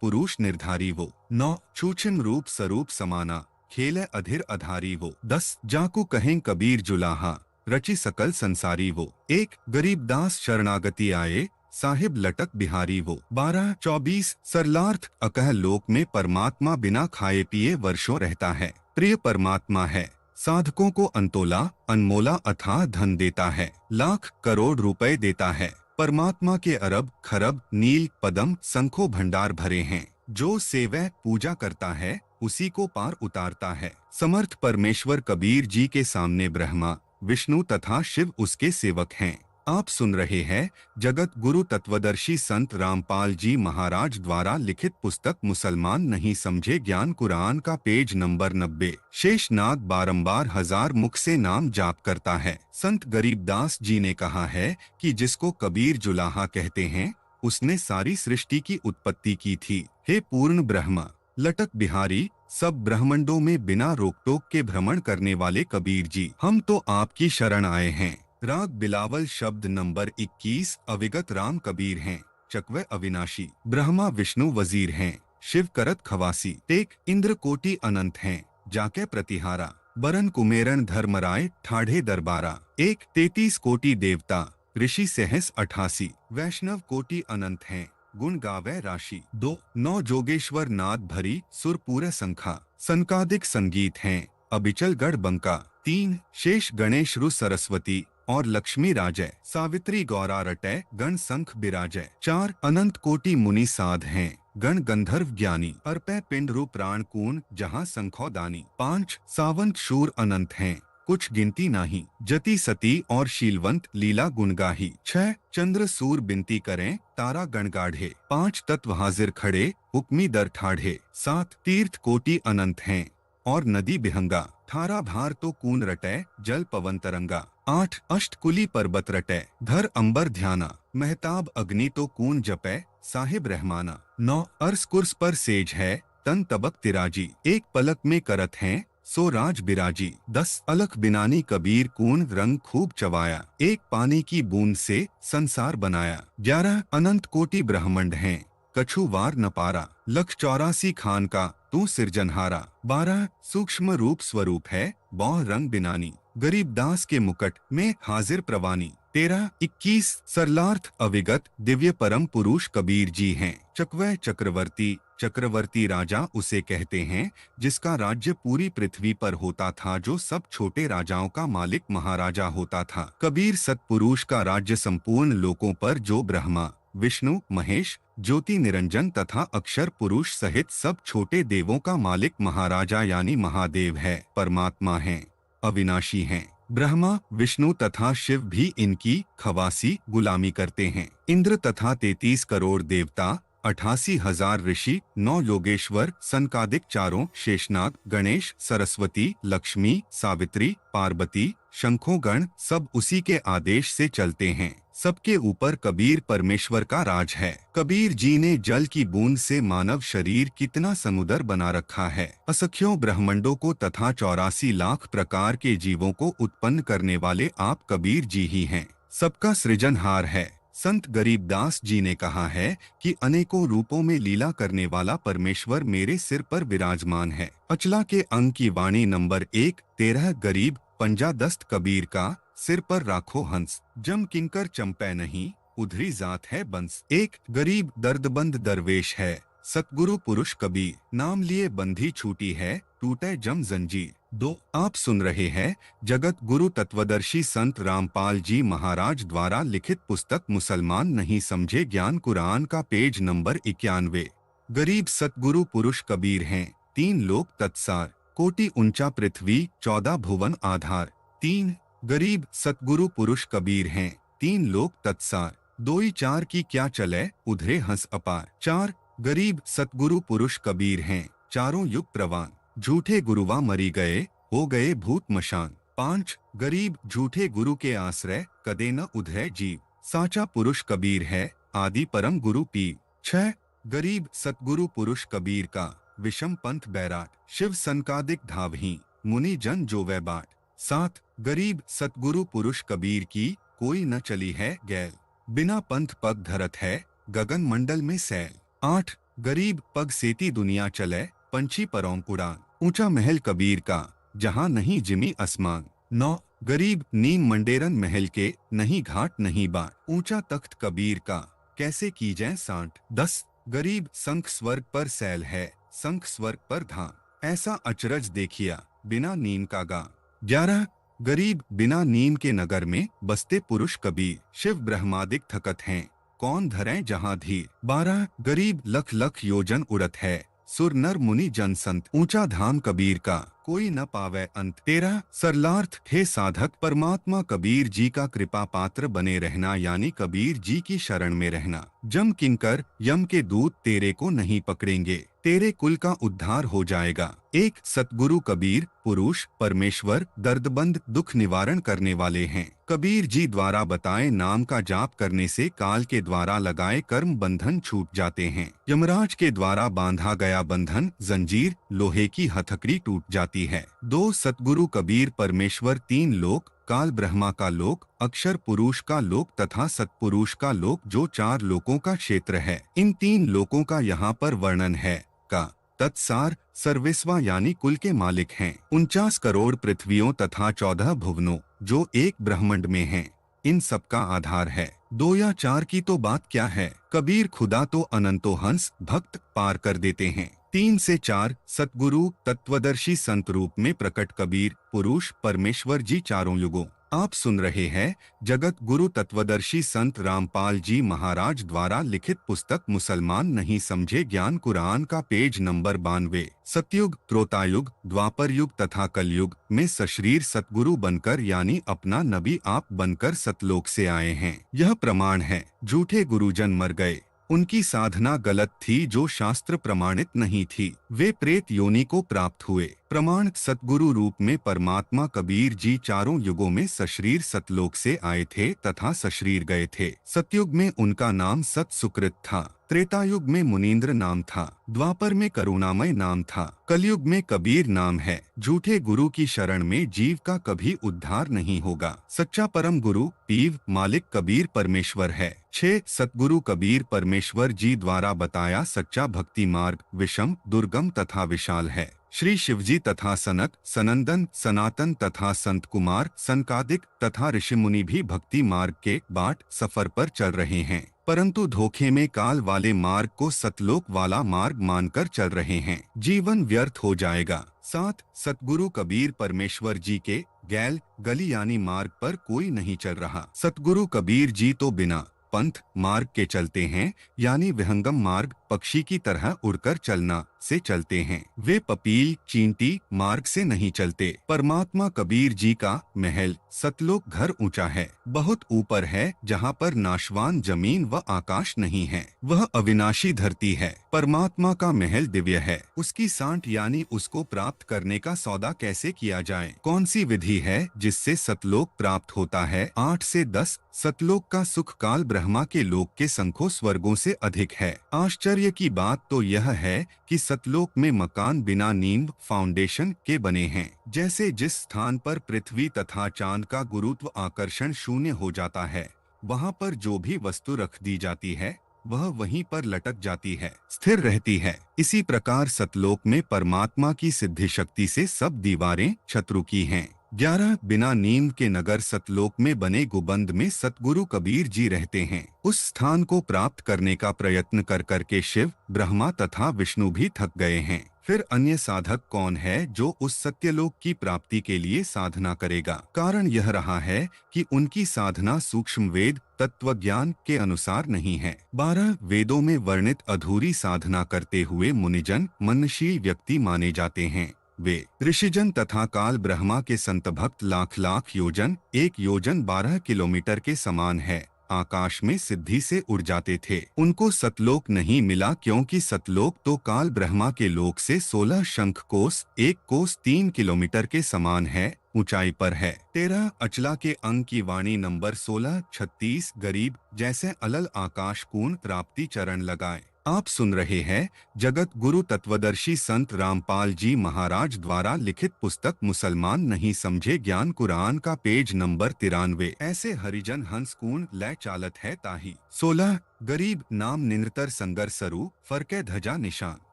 पुरुष निर्धारी वो। नौ छूछिम रूप स्वरूप समाना खेले अधीर अधारी वो। 10 जाकू कहें कबीर जुलाहा रचि सकल संसारी वो। एक गरीबदास शरणागति आए साहिब लटक बिहारी वो। 12-24 सरलार्थ अकह लोक में परमात्मा बिना खाए पिए वर्षों रहता है, प्रिय परमात्मा है, साधकों को अंतोला अनमोला अथाह धन देता है, लाख करोड़ रुपए देता है। परमात्मा के अरब खरब नील पदम संखो भंडार भरे हैं। जो सेवै पूजा करता है उसी को पार उतारता है। समर्थ परमेश्वर कबीर जी के सामने ब्रह्मा विष्णु तथा शिव उसके सेवक हैं। आप सुन रहे हैं जगत गुरु तत्वदर्शी संत रामपाल जी महाराज द्वारा लिखित पुस्तक मुसलमान नहीं समझे ज्ञान कुरान का पेज नंबर 90। शेषनाग बारंबार हजार मुख से नाम जाप करता है। संत गरीबदास जी ने कहा है कि जिसको कबीर जुलाहा कहते हैं उसने सारी सृष्टि की उत्पत्ति की थी। हे पूर्ण ब्रह्मा लटक बिहारी सब ब्रह्मंडों में बिना रोक टोक के भ्रमण करने वाले कबीर जी, हम तो आपकी शरण आए हैं। राग बिलावल शब्द नंबर 21 अविगत राम कबीर हैं, चकवे अविनाशी, ब्रह्मा विष्णु वजीर हैं, शिव करत खवासी, टेक इंद्र कोटि अनंत हैं, जाके प्रतिहारा, बरन कुमेरन धर्मराय ठाढ़े दरबारा। 1 33 कोटि देवता ऋषि सहस 88, वैष्णव कोटि अनंत हैं, गुण गावे राशि। 2 9 जोगेश्वर नाद भरी सुर पूरे संखा, संकादिक संगीत हैं, अबिचल गढ़ बंका। 3 शेष गणेश रु सरस्वती और लक्ष्मी राजय, सावित्री गौरा रटय गण संख बिराजय। 4 अनंत कोटि मुनि साध हैं, गण गंधर्व ज्ञानी, अर्पय पिंड रूप प्राण कून जहाँ संखो दानी। 5 सावंत शूर अनंत हैं, कुछ गिनती नाही, जति सती और शीलवंत लीला गुणगाही। 6 चंद्र सूर बिनती करें तारा गणगाढ़े, 5 तत्व हाजिर खड़े हुक्मी दर ठाढ़े। 7 तीर्थ कोटि अनंत हैं और नदी बिहंगा, थारा भार तो कून रटै जल पवन तरंगा। 8 अष्टकुली पर्वत रटै धर अंबर ध्याना, महताब अग्नि तो कून जपै साहिब रहमाना। 9 अर्स कुर्स पर सेज है तन तबक तिराजी, एक पलक में करत हैं सो राज बिराजी। 10 अलख बिनानी कबीर कून रंग खूब चवाया, एक पानी की बूंद से संसार बनाया। 11 अनंत कोटि ब्रह्मांड हैं, कछु वार न पारा, लख 84 खान का तू सिरजनहारा। 12 सूक्ष्म रूप स्वरूप है बौह रंग बिनानी, गरीबदास के मुकट में हाजिर प्रवानी। 13 21 सरलार्थ अविगत दिव्य परम पुरुष कबीर जी हैं, चकवै चक्रवर्ती, चक्रवर्ती राजा उसे कहते हैं जिसका राज्य पूरी पृथ्वी पर होता था, जो सब छोटे राजाओं का मालिक महाराजा होता था। कबीर सतपुरुष का राज्य संपूर्ण लोकों पर, जो ब्रह्मा विष्णु महेश ज्योति निरंजन तथा अक्षर पुरुष सहित सब छोटे देवों का मालिक महाराजा यानी महादेव है, परमात्मा हैं, अविनाशी हैं। ब्रह्मा, विष्णु तथा शिव भी इनकी खवासी गुलामी करते हैं। इंद्र तथा 33 करोड़ देवता, 88,000 ऋषि, 9 योगेश्वर, सनकादिक चारों, शेषनाग, गणेश, सरस्वती, लक्ष्मी, सावित्री, पार्वती, शंखों गण सब उसी के आदेश से चलते हैं। सबके ऊपर कबीर परमेश्वर का राज है। कबीर जी ने जल की बूंद से मानव शरीर कितना समुद्र बना रखा है। असंख्यों ब्रह्मांडों को तथा 84 लाख प्रकार के जीवों को उत्पन्न करने वाले आप कबीर जी ही हैं। सबका सृजनहार है। संत गरीबदास जी ने कहा है कि अनेकों रूपों में लीला करने वाला परमेश्वर मेरे सिर पर विराजमान है। अचला के अंक की वाणी नंबर 1, 13 गरीब पंजा दस्त कबीर का, सिर पर राखो हंस, जम किंकर चंपै नहीं, उधरी जात है बंस। एक गरीब दर्दबंद दरवेश है, सतगुरु पुरुष कबीर, नाम लिए बंधी छूटी है, टूटे जम जंजीर। 2 आप सुन रहे हैं जगत गुरु तत्वदर्शी संत रामपाल जी महाराज द्वारा लिखित पुस्तक मुसलमान नहीं समझे ज्ञान कुरान का पेज नंबर 91। गरीब सतगुरु पुरुष कबीर हैं, 3 लोक तत्सार, कोटि ऊंचा पृथ्वी, 14 भुवन आधार। 3 गरीब सतगुरु पुरुष कबीर हैं, 3 लोक तत्सार, 2 4 की क्या चले, उधरे हंस अपार। 4 गरीब सतगुरु पुरुष कबीर हैं, चारों युग प्रवान, झूठे गुरुवा मरी गए, हो गए भूत मशान। 5 गरीब झूठे गुरु के आश्रय, कदे न उधरे जीव, साचा पुरुष कबीर है, आदि परम गुरु पीर। 6 गरीब सतगुरु पुरुष कबीर का, विषम पंथ बैराट, शिव सनकादिक धावही, मुनि जन जो वै बाट। 7 गरीब सतगुरु पुरुष कबीर की, कोई न चली है गैल, बिना पंथ पग धरत है, गगन मंडल में सैल। 8 गरीब पग सेती दुनिया चले, पंछी परों उड़ान, ऊंचा महल कबीर का, जहां नहीं जिमी आसमान। 9 गरीब नीम मंडेरन महल के, नहीं घाट नहीं बाट, ऊंचा तख्त कबीर का, कैसे की जाए सांट। 10 गरीब संख स्वर्ग पर सैल है, संख स्वर्ग पर धाम, ऐसा अचरज देखिया, बिना नीम का गान। 11 गरीब बिना नीम के नगर में, बसते पुरुष कबीर, शिव ब्रह्मादिक थकत हैं, कौन धरे जहां धीर। 12 गरीब लख लख योजन उड़त है, सुर नर मुनि जन संत, ऊंचा धाम कबीर का, कोई न पावे अंत। 13 सरलार्थ हे साधक, परमात्मा कबीर जी का कृपा पात्र बने रहना, यानी कबीर जी की शरण में रहना। जम किंकर यम के दूत तेरे को नहीं पकड़ेंगे, तेरे कुल का उद्धार हो जाएगा। 1 सतगुरु कबीर पुरुष परमेश्वर दर्दबंद दुख निवारण करने वाले हैं। कबीर जी द्वारा बताए नाम का जाप करने से काल के द्वारा लगाए कर्म बंधन छूट जाते हैं। यमराज के द्वारा बांधा गया बंधन जंजीर लोहे की हथकड़ी टूट जाती है। 2 सतगुरु कबीर परमेश्वर 3 लोक, काल ब्रह्मा का लोक, अक्षर पुरुष का लोक तथा सतपुरुष का लोक, जो 4 लोकों का क्षेत्र है। इन 3 लोकों का यहाँ पर वर्णन है। का तत्सार सर्वेस्वा यानी कुल के मालिक हैं। 49 करोड़ पृथ्वियों तथा 14 भुवनों, जो एक ब्रह्मांड में हैं, इन सब का आधार है। 2 या 4 की तो बात क्या है, कबीर खुदा तो अनंतो हंस भक्त पार कर देते हैं। 3 से 4 सतगुरु तत्वदर्शी संत रूप में प्रकट कबीर पुरुष परमेश्वर जी चारों युगों। आप सुन रहे हैं जगत गुरु तत्वदर्शी संत रामपाल जी महाराज द्वारा लिखित पुस्तक मुसलमान नहीं समझे ज्ञान कुरान का पेज नंबर 92। सतयुग, त्रेतायुग, द्वापर युग तथा कलयुग में सशरीर सतगुरु बनकर यानी अपना नबी आप बनकर सतलोक से आए हैं। यह प्रमाण है। झूठे गुरुजन मर गए, उनकी साधना गलत थी जो शास्त्र प्रमाणित नहीं थी, वे प्रेत योनि को प्राप्त हुए। प्रमाण सतगुरु रूप में परमात्मा कबीर जी चारों युगों में सशरीर सतलोक से आए थे तथा सशरीर गए थे। सतयुग में उनका नाम सत सुकृत था, त्रेतायुग में मुनीन्द्र नाम था, द्वापर में करुणामय नाम था, कलयुग में कबीर नाम है। झूठे गुरु की शरण में जीव का कभी उद्धार नहीं होगा। सच्चा परम गुरु पीव मालिक कबीर परमेश्वर है। 6 सतगुरु कबीर परमेश्वर जी द्वारा बताया सच्चा भक्ति मार्ग विषम दुर्गम तथा विशाल है। श्री शिवजी तथा सनक सनंदन सनातन तथा संत कुमार सनकादिक तथा ऋषि मुनि भी भक्ति मार्ग के बाट सफर पर चल रहे हैं, परंतु धोखे में काल वाले मार्ग को सतलोक वाला मार्ग मानकर चल रहे हैं। जीवन व्यर्थ हो जाएगा। 7 सतगुरु कबीर परमेश्वर जी के गैल गली यानी मार्ग पर कोई नहीं चल रहा। सतगुरु कबीर जी तो बिना पंथ मार्ग के चलते हैं, यानी विहंगम मार्ग पक्षी की तरह उड़कर चलना से चलते हैं। वे पपील चींटी मार्ग से नहीं चलते। परमात्मा कबीर जी का महल सतलोक घर ऊंचा है, बहुत ऊपर है, जहाँ पर नाशवान जमीन व आकाश नहीं है। वह अविनाशी धरती है। परमात्मा का महल दिव्य है। उसकी सांठ यानी उसको प्राप्त करने का सौदा कैसे किया जाए? कौन सी विधि है जिससे सतलोक प्राप्त होता है? 8 से 10 सतलोक का सुख काल ब्रह्मा के लोक के संख्यों स्वर्गों से अधिक है। आश्चर्य की बात तो यह है कि सतलोक में मकान बिना नींव फाउंडेशन के बने हैं। जैसे जिस स्थान पर पृथ्वी तथा चांद का गुरुत्व आकर्षण शून्य हो जाता है, वहाँ पर जो भी वस्तु रख दी जाती है वह वहीं पर लटक जाती है, स्थिर रहती है। इसी प्रकार सतलोक में परमात्मा की सिद्धि शक्ति से सब दीवारें शत्रु की हैं। 11 बिना नींव के नगर सतलोक में बने गुबंद में सतगुरु कबीर जी रहते हैं। उस स्थान को प्राप्त करने का प्रयत्न कर करके शिव, ब्रह्मा तथा विष्णु भी थक गए हैं। फिर अन्य साधक कौन है जो उस सत्यलोक की प्राप्ति के लिए साधना करेगा? कारण यह रहा है कि उनकी साधना सूक्ष्म वेद तत्व ज्ञान के अनुसार नहीं है। 12 वेदों में वर्णित अधूरी साधना करते हुए मुनिजन मननशील व्यक्ति माने जाते हैं। वे ऋषिजन तथा काल ब्रह्मा के संत भक्त लाख लाख योजन, 1 योजन 12 किलोमीटर के समान है, आकाश में सिद्धि से उड़ जाते थे। उनको सतलोक नहीं मिला क्योंकि सतलोक तो काल ब्रह्मा के लोक से 16 शंख कोस, 1 कोस 3 किलोमीटर के समान है, ऊंचाई पर है। 13 अचला के अंक की वाणी नंबर 16 36 गरीब जैसे अलल आकाश कूण प्राप्ति चरण लगाए। आप सुन रहे हैं जगत गुरु तत्वदर्शी संत रामपाल जी महाराज द्वारा लिखित पुस्तक मुसलमान नहीं समझे ज्ञान कुरान का पेज नंबर 93। ऐसे हरिजन हंस कूण लय चालत है ताही। 16 गरीब नाम निरतर संगर सरू फरके धजा निशान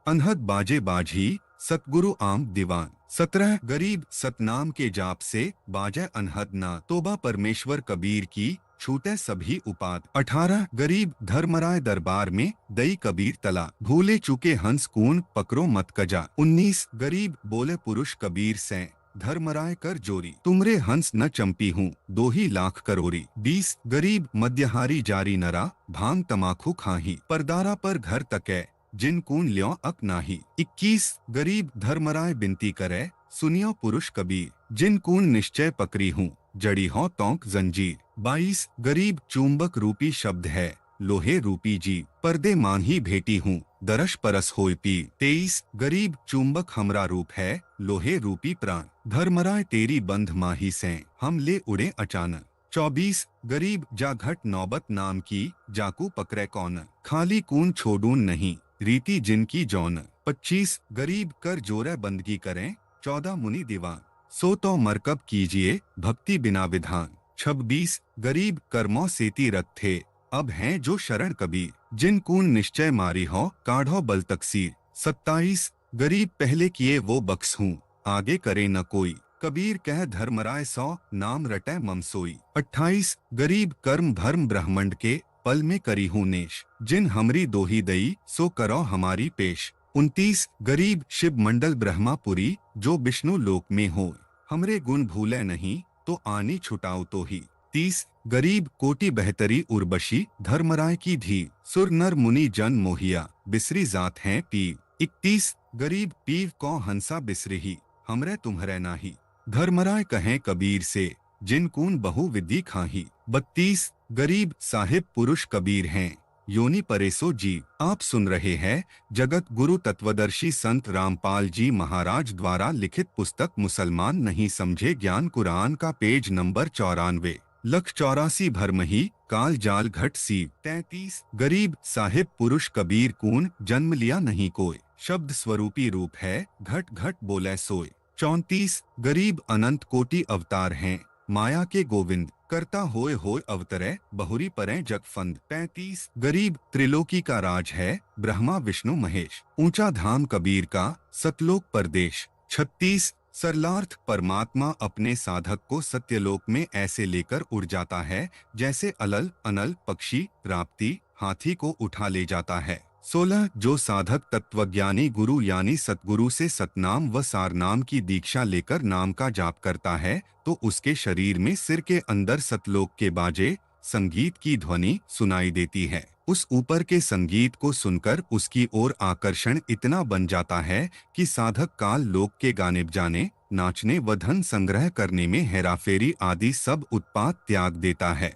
अनहद बाजे बाजी सतगुरु आम दीवान। 17 गरीब सतनाम के जाप से बाजे अनहद ना तोबा परमेश्वर कबीर की छूटे सभी उपाद। 18 गरीब धर्मराय दरबार में दई कबीर तला भूले चुके हंस कून पकड़ो मत कजा। 19 गरीब बोले पुरुष कबीर से धर्मराय कर जोरी तुमरे हंस न चंपी हूँ 2 ही लाख करोरी। 20 गरीब मद्यहारी जारी नरा भांग तमाखू खाही परदारा पर घर तके जिन कून ल्यों अक नाही। 21 गरीब धर्मराय बिनती करे सुनियो पुरुष कबीर जिन कून निश्चय पकड़ी हूँ जड़ी हो तोंक जंजीर। 22 गरीब चुंबक रूपी शब्द है लोहे रूपी जी पर्दे मान ही भेटी हूँ दरश परस होय पी। 23 गरीब चुंबक हमरा रूप है लोहे रूपी प्राण धर्मराय तेरी बंध माही से हम ले उड़े अचानक। 24 गरीब जा घट नौबत नाम की जाकू पकड़े कौन खाली कून छोड़ून नहीं रीति जिनकी जौन। 25 गरीब कर जोरे बंदगी करें 14 मुनि दीवान सो तो मरकब कीजिए भक्ति बिना विधान। 26 गरीब कर्मों सेती रत थे अब हैं जो शरण कबीर जिन कून निश्चय मारी हो काढ़ो बल तकसीर। 27 गरीब पहले किए वो बख्स हूँ आगे करे न कोई कबीर कह धर्मराय सौ नाम रटे ममसोई। 28 गरीब कर्म धर्म ब्रह्मंड के पल में करी हूँ नेश जिन हमरी दोही दई सो करो हमारी पेश। 29 गरीब शिव मंडल ब्रह्मापुरी जो विष्णु लोक में हो हमरे गुण भूले नहीं तो आनी छुटाओ तो ही। 30 गरीब कोटि बेहतरी उर्वशी धर्मराय की धी सुर नर मुनि जन मोहिया बिसरी जात हैं पीव। 31 गरीब पीव को हंसा बिसरी हमरे तुम्हरे नाही धर्मराय कहें कबीर से जिन कून बहु विधि खाही। 32 गरीब साहिब पुरुष कबीर हैं योनि परेसो जी। आप सुन रहे हैं जगत गुरु तत्वदर्शी संत रामपाल जी महाराज द्वारा लिखित पुस्तक मुसलमान नहीं समझे ज्ञान कुरान का पेज नंबर 94। 184 भरमही काल जाल घट सीव। 33 गरीब साहिब पुरुष कबीर कून जन्म लिया नहीं कोई शब्द स्वरूपी रूप है घट घट बोले सोए। 34 गरीब अनंत कोटि अवतार हैं माया के गोविंद करता होए अवतरे बहुरी परें जगफंद। 35 गरीब त्रिलोकी का राज है ब्रह्मा विष्णु महेश ऊंचा धाम कबीर का सतलोक परदेश। 36 सरलार्थ परमात्मा अपने साधक को सत्यलोक में ऐसे लेकर उड़ जाता है जैसे अलल अनल पक्षी राप्ती हाथी को उठा ले जाता है। 16 जो साधक तत्वज्ञानी गुरु यानी सतगुरु से सतनाम व सारनाम की दीक्षा लेकर नाम का जाप करता है तो उसके शरीर में सिर के अंदर सतलोक के बाजे संगीत की ध्वनि सुनाई देती है। उस ऊपर के संगीत को सुनकर उसकी ओर आकर्षण इतना बन जाता है कि साधक काल लोक के गाने बजाने, नाचने व धन संग्रह करने में हेराफेरी आदि सब उत्पात त्याग देता है।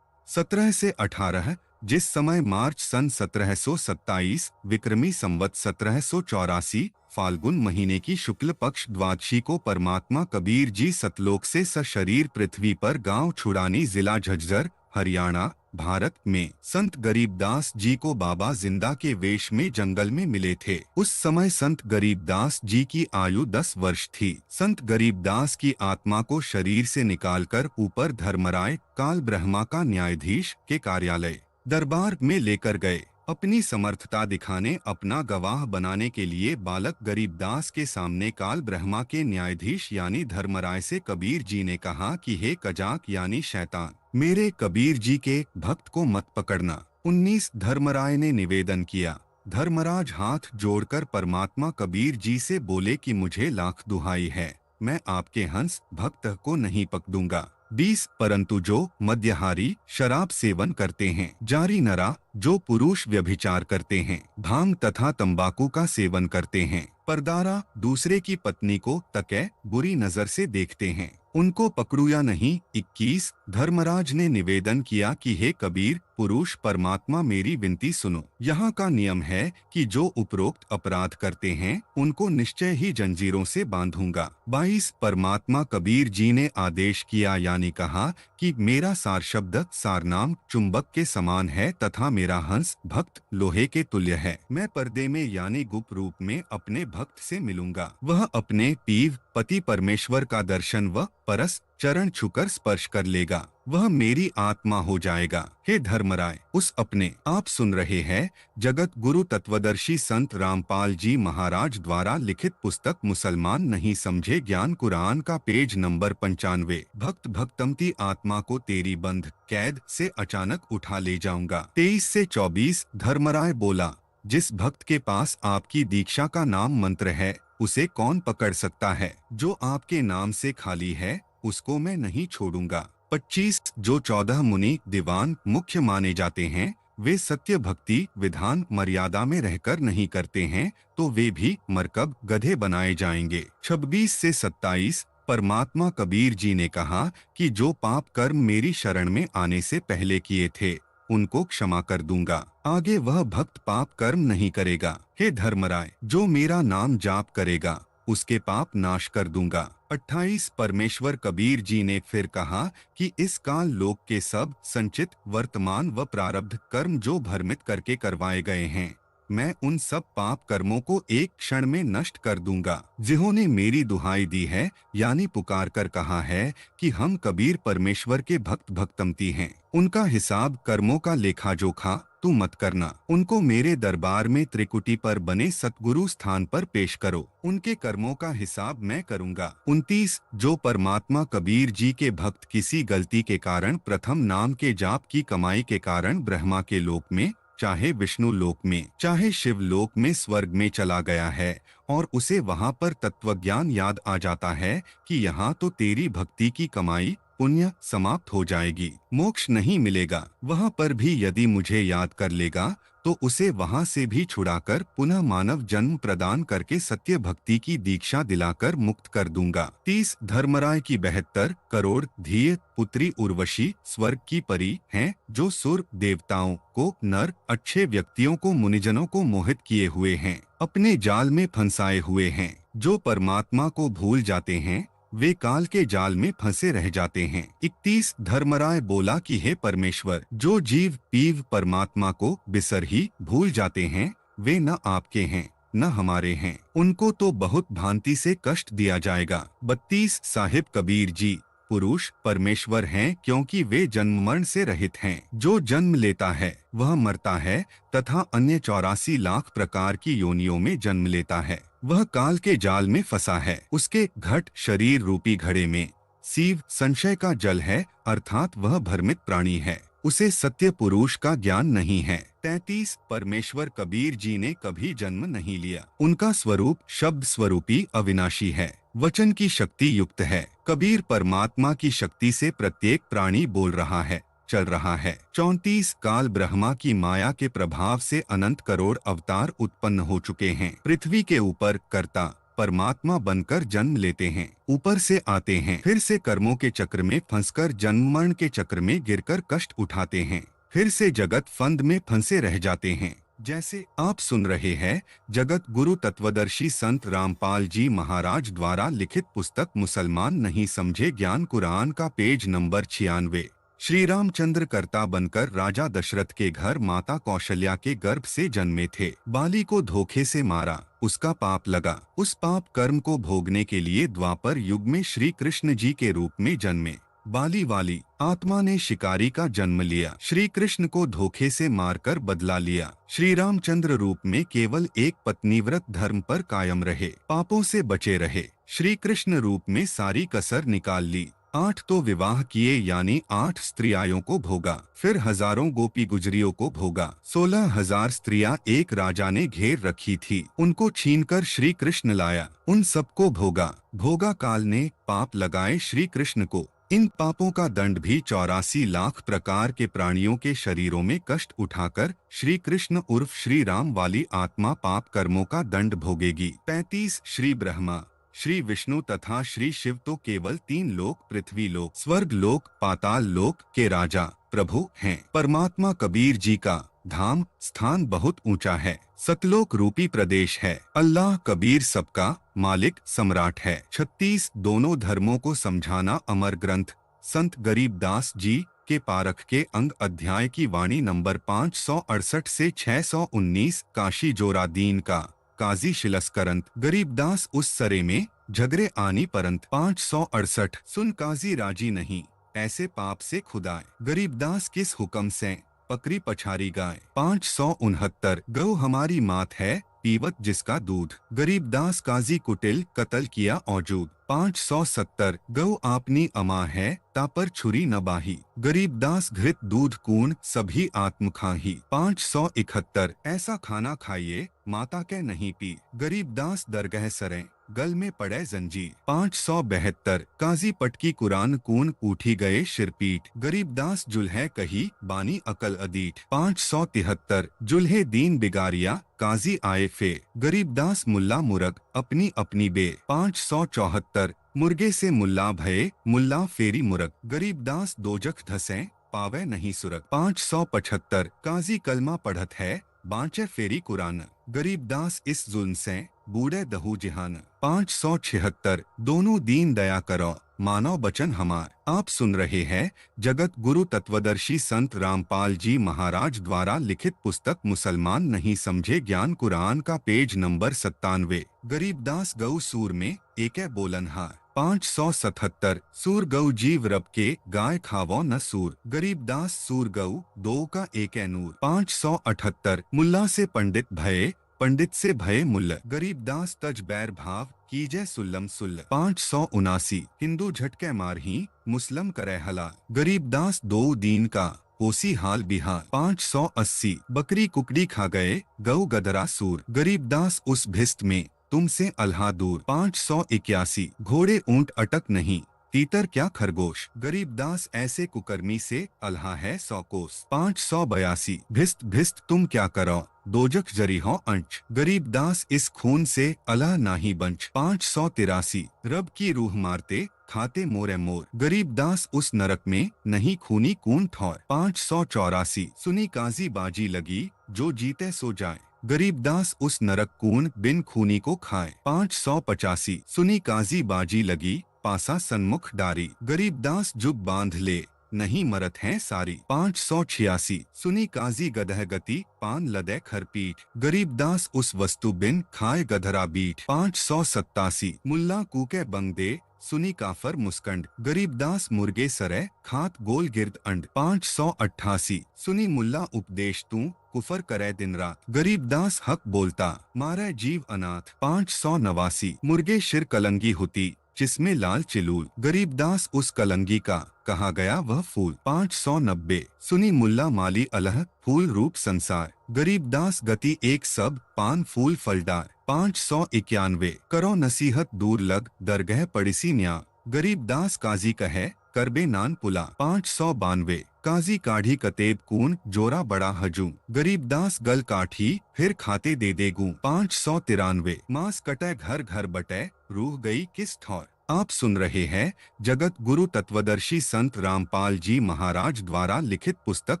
17 से 18 जिस समय मार्च सन 1727 विक्रमी संवत 1784 फाल्गुन महीने की शुक्ल पक्ष द्वादशी को परमात्मा कबीर जी सतलोक से सशरीर पृथ्वी पर गांव छुड़ानी जिला झज्जर हरियाणा भारत में संत गरीबदास जी को बाबा जिंदा के वेश में जंगल में मिले थे। उस समय संत गरीबदास जी की आयु 10 वर्ष थी। संत गरीबदास की आत्मा को शरीर से निकालकर ऊपर धर्मराय काल ब्रह्मा का न्यायाधीश के कार्यालय दरबार में लेकर गए। अपनी समर्थता दिखाने, अपना गवाह बनाने के लिए बालक गरीबदास के सामने काल ब्रह्मा के न्यायाधीश यानी धर्मराय से कबीर जी ने कहा कि हे कजाक यानी शैतान, मेरे कबीर जी के भक्त को मत पकड़ना। 19 धर्मराय ने निवेदन किया। धर्मराज हाथ जोड़कर परमात्मा कबीर जी से बोले कि मुझे लाख दुहाई है, मैं आपके हंस भक्त को नहीं पकड़ूंगा। 20 परंतु जो मद्यहारी शराब सेवन करते हैं, जारी नरा जो पुरुष व्यभिचार करते हैं, भांग तथा तंबाकू का सेवन करते हैं, परदारा दूसरे की पत्नी को तकै बुरी नजर से देखते हैं, उनको पकड़ू या नहीं। 21 धर्मराज ने निवेदन किया कि हे कबीर पुरुष परमात्मा मेरी विनती सुनो। यहाँ का नियम है कि जो उपरोक्त अपराध करते हैं उनको निश्चय ही जंजीरों से बांधूंगा। 22 परमात्मा कबीर जी ने आदेश किया यानी कहा कि मेरा सार शब्द सारनाम चुंबक के समान है तथा मेरा हंस भक्त लोहे के तुल्य है। मैं पर्दे में यानी गुप्त रूप में अपने भक्त से मिलूंगा। वह अपने पीव पति परमेश्वर का दर्शन व परस चरण छुकर स्पर्श कर लेगा, वह मेरी आत्मा हो जाएगा। हे धर्मराय, उस अपने आप सुन रहे हैं जगत गुरु तत्वदर्शी संत रामपाल जी महाराज द्वारा लिखित पुस्तक मुसलमान नहीं समझे ज्ञान कुरान का पेज नंबर 95। भक्त भक्तमती आत्मा को तेरी बंध कैद से अचानक उठा ले जाऊंगा। 23 से 24 धर्मराय बोला, जिस भक्त के पास आपकी दीक्षा का नाम मंत्र है उसे कौन पकड़ सकता है? जो आपके नाम से खाली है उसको मैं नहीं छोड़ूंगा। 25 जो 14 मुनि दीवान मुख्य माने जाते हैं वे सत्य भक्ति विधान मर्यादा में रहकर नहीं करते हैं तो वे भी मरकब गधे बनाए जाएंगे। 26 से 27 परमात्मा कबीर जी ने कहा कि जो पाप कर्म मेरी शरण में आने से पहले किए थे उनको क्षमा कर दूंगा, आगे वह भक्त पाप कर्म नहीं करेगा। हे धर्मराय, जो मेरा नाम जाप करेगा उसके पाप नाश कर दूंगा। 28 परमेश्वर कबीर जी ने फिर कहा कि इस काल लोक के सब संचित वर्तमान व प्रारब्ध कर्म जो भ्रमित करके करवाए गए हैं, मैं उन सब पाप कर्मों को एक क्षण में नष्ट कर दूंगा। जिन्होंने मेरी दुहाई दी है यानी पुकार कर कहा है कि हम कबीर परमेश्वर के भक्त भक्तमती हैं, उनका हिसाब कर्मों का लेखा जोखा तू मत करना। उनको मेरे दरबार में त्रिकुटी पर बने सतगुरु स्थान पर पेश करो, उनके कर्मों का हिसाब मैं करूंगा। 29 जो परमात्मा कबीर जी के भक्त किसी गलती के कारण प्रथम नाम के जाप की कमाई के कारण ब्रह्मा के लोक में, चाहे विष्णु लोक में, चाहे शिव लोक में स्वर्ग में चला गया है और उसे वहां पर तत्वज्ञान याद आ जाता है कि यहाँ तो तेरी भक्ति की कमाई पुण्य समाप्त हो जाएगी, मोक्ष नहीं मिलेगा, वहां पर भी यदि मुझे याद कर लेगा तो उसे वहां से भी छुड़ाकर पुनः मानव जन्म प्रदान करके सत्य भक्ति की दीक्षा दिलाकर मुक्त कर दूंगा। 30 धर्मराय की 72 करोड़ धीय पुत्री उर्वशी स्वर्ग की परी हैं जो सुर देवताओं को, नर अच्छे व्यक्तियों को, मुनिजनों को मोहित किए हुए हैं, अपने जाल में फंसाए हुए हैं। जो परमात्मा को भूल जाते हैं वे काल के जाल में फंसे रह जाते हैं। 31 धर्मराय बोला कि हे परमेश्वर, जो जीव पीव परमात्मा को बिसर ही भूल जाते हैं वे न आपके हैं न हमारे हैं, उनको तो बहुत भांति से कष्ट दिया जाएगा। 32 साहिब कबीर जी पुरुष परमेश्वर हैं क्योंकि वे जन्म मरण से रहित हैं। जो जन्म लेता है वह मरता है तथा अन्य 84 लाख प्रकार की योनियों में जन्म लेता है। वह काल के जाल में फंसा है, उसके घट शरीर रूपी घड़े में सीव संशय का जल है, अर्थात वह भ्रमित प्राणी है, उसे सत्य पुरुष का ज्ञान नहीं है। 33 परमेश्वर कबीर जी ने कभी जन्म नहीं लिया, उनका स्वरूप शब्द स्वरूपी अविनाशी है, वचन की शक्ति युक्त है। कबीर परमात्मा की शक्ति से प्रत्येक प्राणी बोल रहा है, चल रहा है। 34 काल ब्रह्मा की माया के प्रभाव से अनंत करोड़ अवतार उत्पन्न हो चुके हैं। पृथ्वी के ऊपर कर्ता परमात्मा बनकर जन्म लेते हैं, ऊपर से आते हैं, फिर से कर्मों के चक्र में फंसकर जन्म मरण के चक्र में गिरकर कष्ट उठाते हैं, फिर से जगत फंद में फंसे रह जाते हैं। जैसे आप सुन रहे हैं जगत गुरु तत्वदर्शी संत रामपाल जी महाराज द्वारा लिखित पुस्तक मुसलमान नहीं समझे ज्ञान कुरान का पेज नंबर 96। श्री रामचंद्र कर्ता बनकर राजा दशरथ के घर माता कौशल्या के गर्भ से जन्मे थे। बाली को धोखे से मारा, उसका पाप लगा। उस पाप कर्म को भोगने के लिए द्वापर युग में श्री कृष्ण जी के रूप में जन्मे। बाली वाली आत्मा ने शिकारी का जन्म लिया, श्री कृष्ण को धोखे से मारकर बदला लिया। श्री रामचंद्र रूप में केवल एक पत्नीव्रत धर्म पर कायम रहे, पापों से बचे रहे। श्री कृष्ण रूप में सारी कसर निकाल ली। 8 तो विवाह किए यानी 8 स्त्रियों को भोगा, फिर हजारों गोपी गुजरियों को भोगा। 16,000 स्त्रियां एक राजा ने घेर रखी थी, उनको छीनकर श्री कृष्ण लाया, उन सबको भोगा। भोगा काल ने पाप लगाए श्री कृष्ण को। इन पापों का दंड भी 84 लाख प्रकार के प्राणियों के शरीरों में कष्ट उठाकर श्री कृष्ण उर्फ श्री राम वाली आत्मा पाप कर्मों का दंड भोगेगी। 35 श्री ब्रह्मा, श्री विष्णु तथा श्री शिव तो केवल 3 लोक पृथ्वी लोक, स्वर्ग लोक, पाताल लोक के राजा प्रभु हैं। परमात्मा कबीर जी का धाम स्थान बहुत ऊंचा है, सतलोक रूपी प्रदेश है। अल्लाह कबीर सबका मालिक सम्राट है। 36 दोनों धर्मों को समझाना अमर ग्रंथ संत गरीबदास जी के पारख के अंग अध्याय की वाणी नंबर 568 से 619। काशी जोरादीन का काजी शिलस्करंत गरीबदास उस सरे में झगरे आनी परंत। 568 सुन काजी राजी नहीं ऐसे पाप से खुदाए, गरीबदास किस हुक्म से पकड़ी पछारी गाय। 569 गौ हमारी मात है पीवत जिसका दूध, गरीबदास काजी कुटिल कत्ल किया औजूद। 570 गौ आपनी अमा है तापर छुरी न बाही, गरीबदास घृत दूध कूण सभी आत्म खाही। 571 ऐसा खाना खाइए माता के नहीं पी, गरीबदास दरगह सरें गल में पड़े जंजीर। 572 काजी पटकी कुरान कून उठी गए शिरपीठ, गरीबदास जुल्हे कही बानी अकल अदीठ। 573 जुल्हे दीन बिगारिया काजी आए फे, गरीबदास मुल्ला मुरग अपनी अपनी बे। 574 मुर्गे से मुल्ला भये मुल्ला फेरी मुरग, गरीबदास दोजख धसे पावे नहीं सुरग। 575 काजी कलमा पढ़त है बांचे फेरी कुरान, गरीबदास इस जुल्म से बूढ़े दहू जिहान। 576 दोनों दीन दया करो मानव बचन हमार। आप सुन रहे हैं जगत गुरु तत्वदर्शी संत रामपाल जी महाराज द्वारा लिखित पुस्तक मुसलमान नहीं समझे ज्ञान कुरान का पेज नंबर 97। गरीबदास गौ सूर में एके बोलनहार। 577 सूर गौ जीव रब के गाय खावो न सूर, गरीबदास सूर गौ दो का एके नूर। 578 मुल्ला से पंडित भये पंडित से भये मुल्ल, गरीबदास तज बैर भाव कीजे सुल्लम सुल्ल। 579 हिंदू झटके मारही मुस्लिम करे हला, गरीबदास दो दीन का कोसी हाल बिहार। 580 बकरी कुकड़ी खा गए गौ गदरा सूर, गरीबदास उस भिस्त में तुमसे अल्हा दूर। 581 घोड़े ऊंट अटक नहीं तीतर क्या खरगोश, गरीबदास ऐसे कुकर्मी से अल्हा है 100 कोस। 582 भिस्त भिस्त तुम क्या करो दोजख जरी हो अंश, गरीबदास इस खून से अल्लाह नाही बंच। 583 रब की रूह मारते खाते मोरे मोर, गरीबदास उस नरक में नहीं खूनी कून ठौर। 584 सुनी काजी बाजी लगी जो जीते सो जाए, गरीबदास उस नरक कून बिन खूनी को खाए। 585 सुनी काजी बाजी लगी पासा सन्मुख डारी, गरीबदास जुग बांध ले नहीं मरत हैं सारी। 586 सुनी काजी गदह गति पान लदे खरपीठ, गरीबदास उस वस्तु बिन खाए गधरा बीठ। 587 मुल्ला कूके बंग दे सुनी काफर मुस्कंड, गरीबदास मुर्गे सरे खात गोल गिर्द अंड। 588 सुनी मुल्ला उपदेश तू कुफर करे दिन रात, गरीबदास हक बोलता मारे जीव अनाथ। 589 मुर्गे शिर कलंगी होती जिसमें लाल चिलूल, गरीबदास उस कलंगी का कहा गया वह फूल। 590 सुनी मुल्ला माली अलह फूल रूप संसार, गरीबदास गति एक सब पान फूल फलदार। 591 करो नसीहत दूर लग दरगह पड़िसी न्या, गरीबदास काजी कहे करबे नान पुला 592। काजी काढ़ी कतेब कून जोरा बड़ा हजू गरीबदास गल काठी फिर खाते दे देगू 593। मांस कटे घर घर बटे रूह गई किस ठौर। आप सुन रहे हैं जगत गुरु तत्वदर्शी संत रामपाल जी महाराज द्वारा लिखित पुस्तक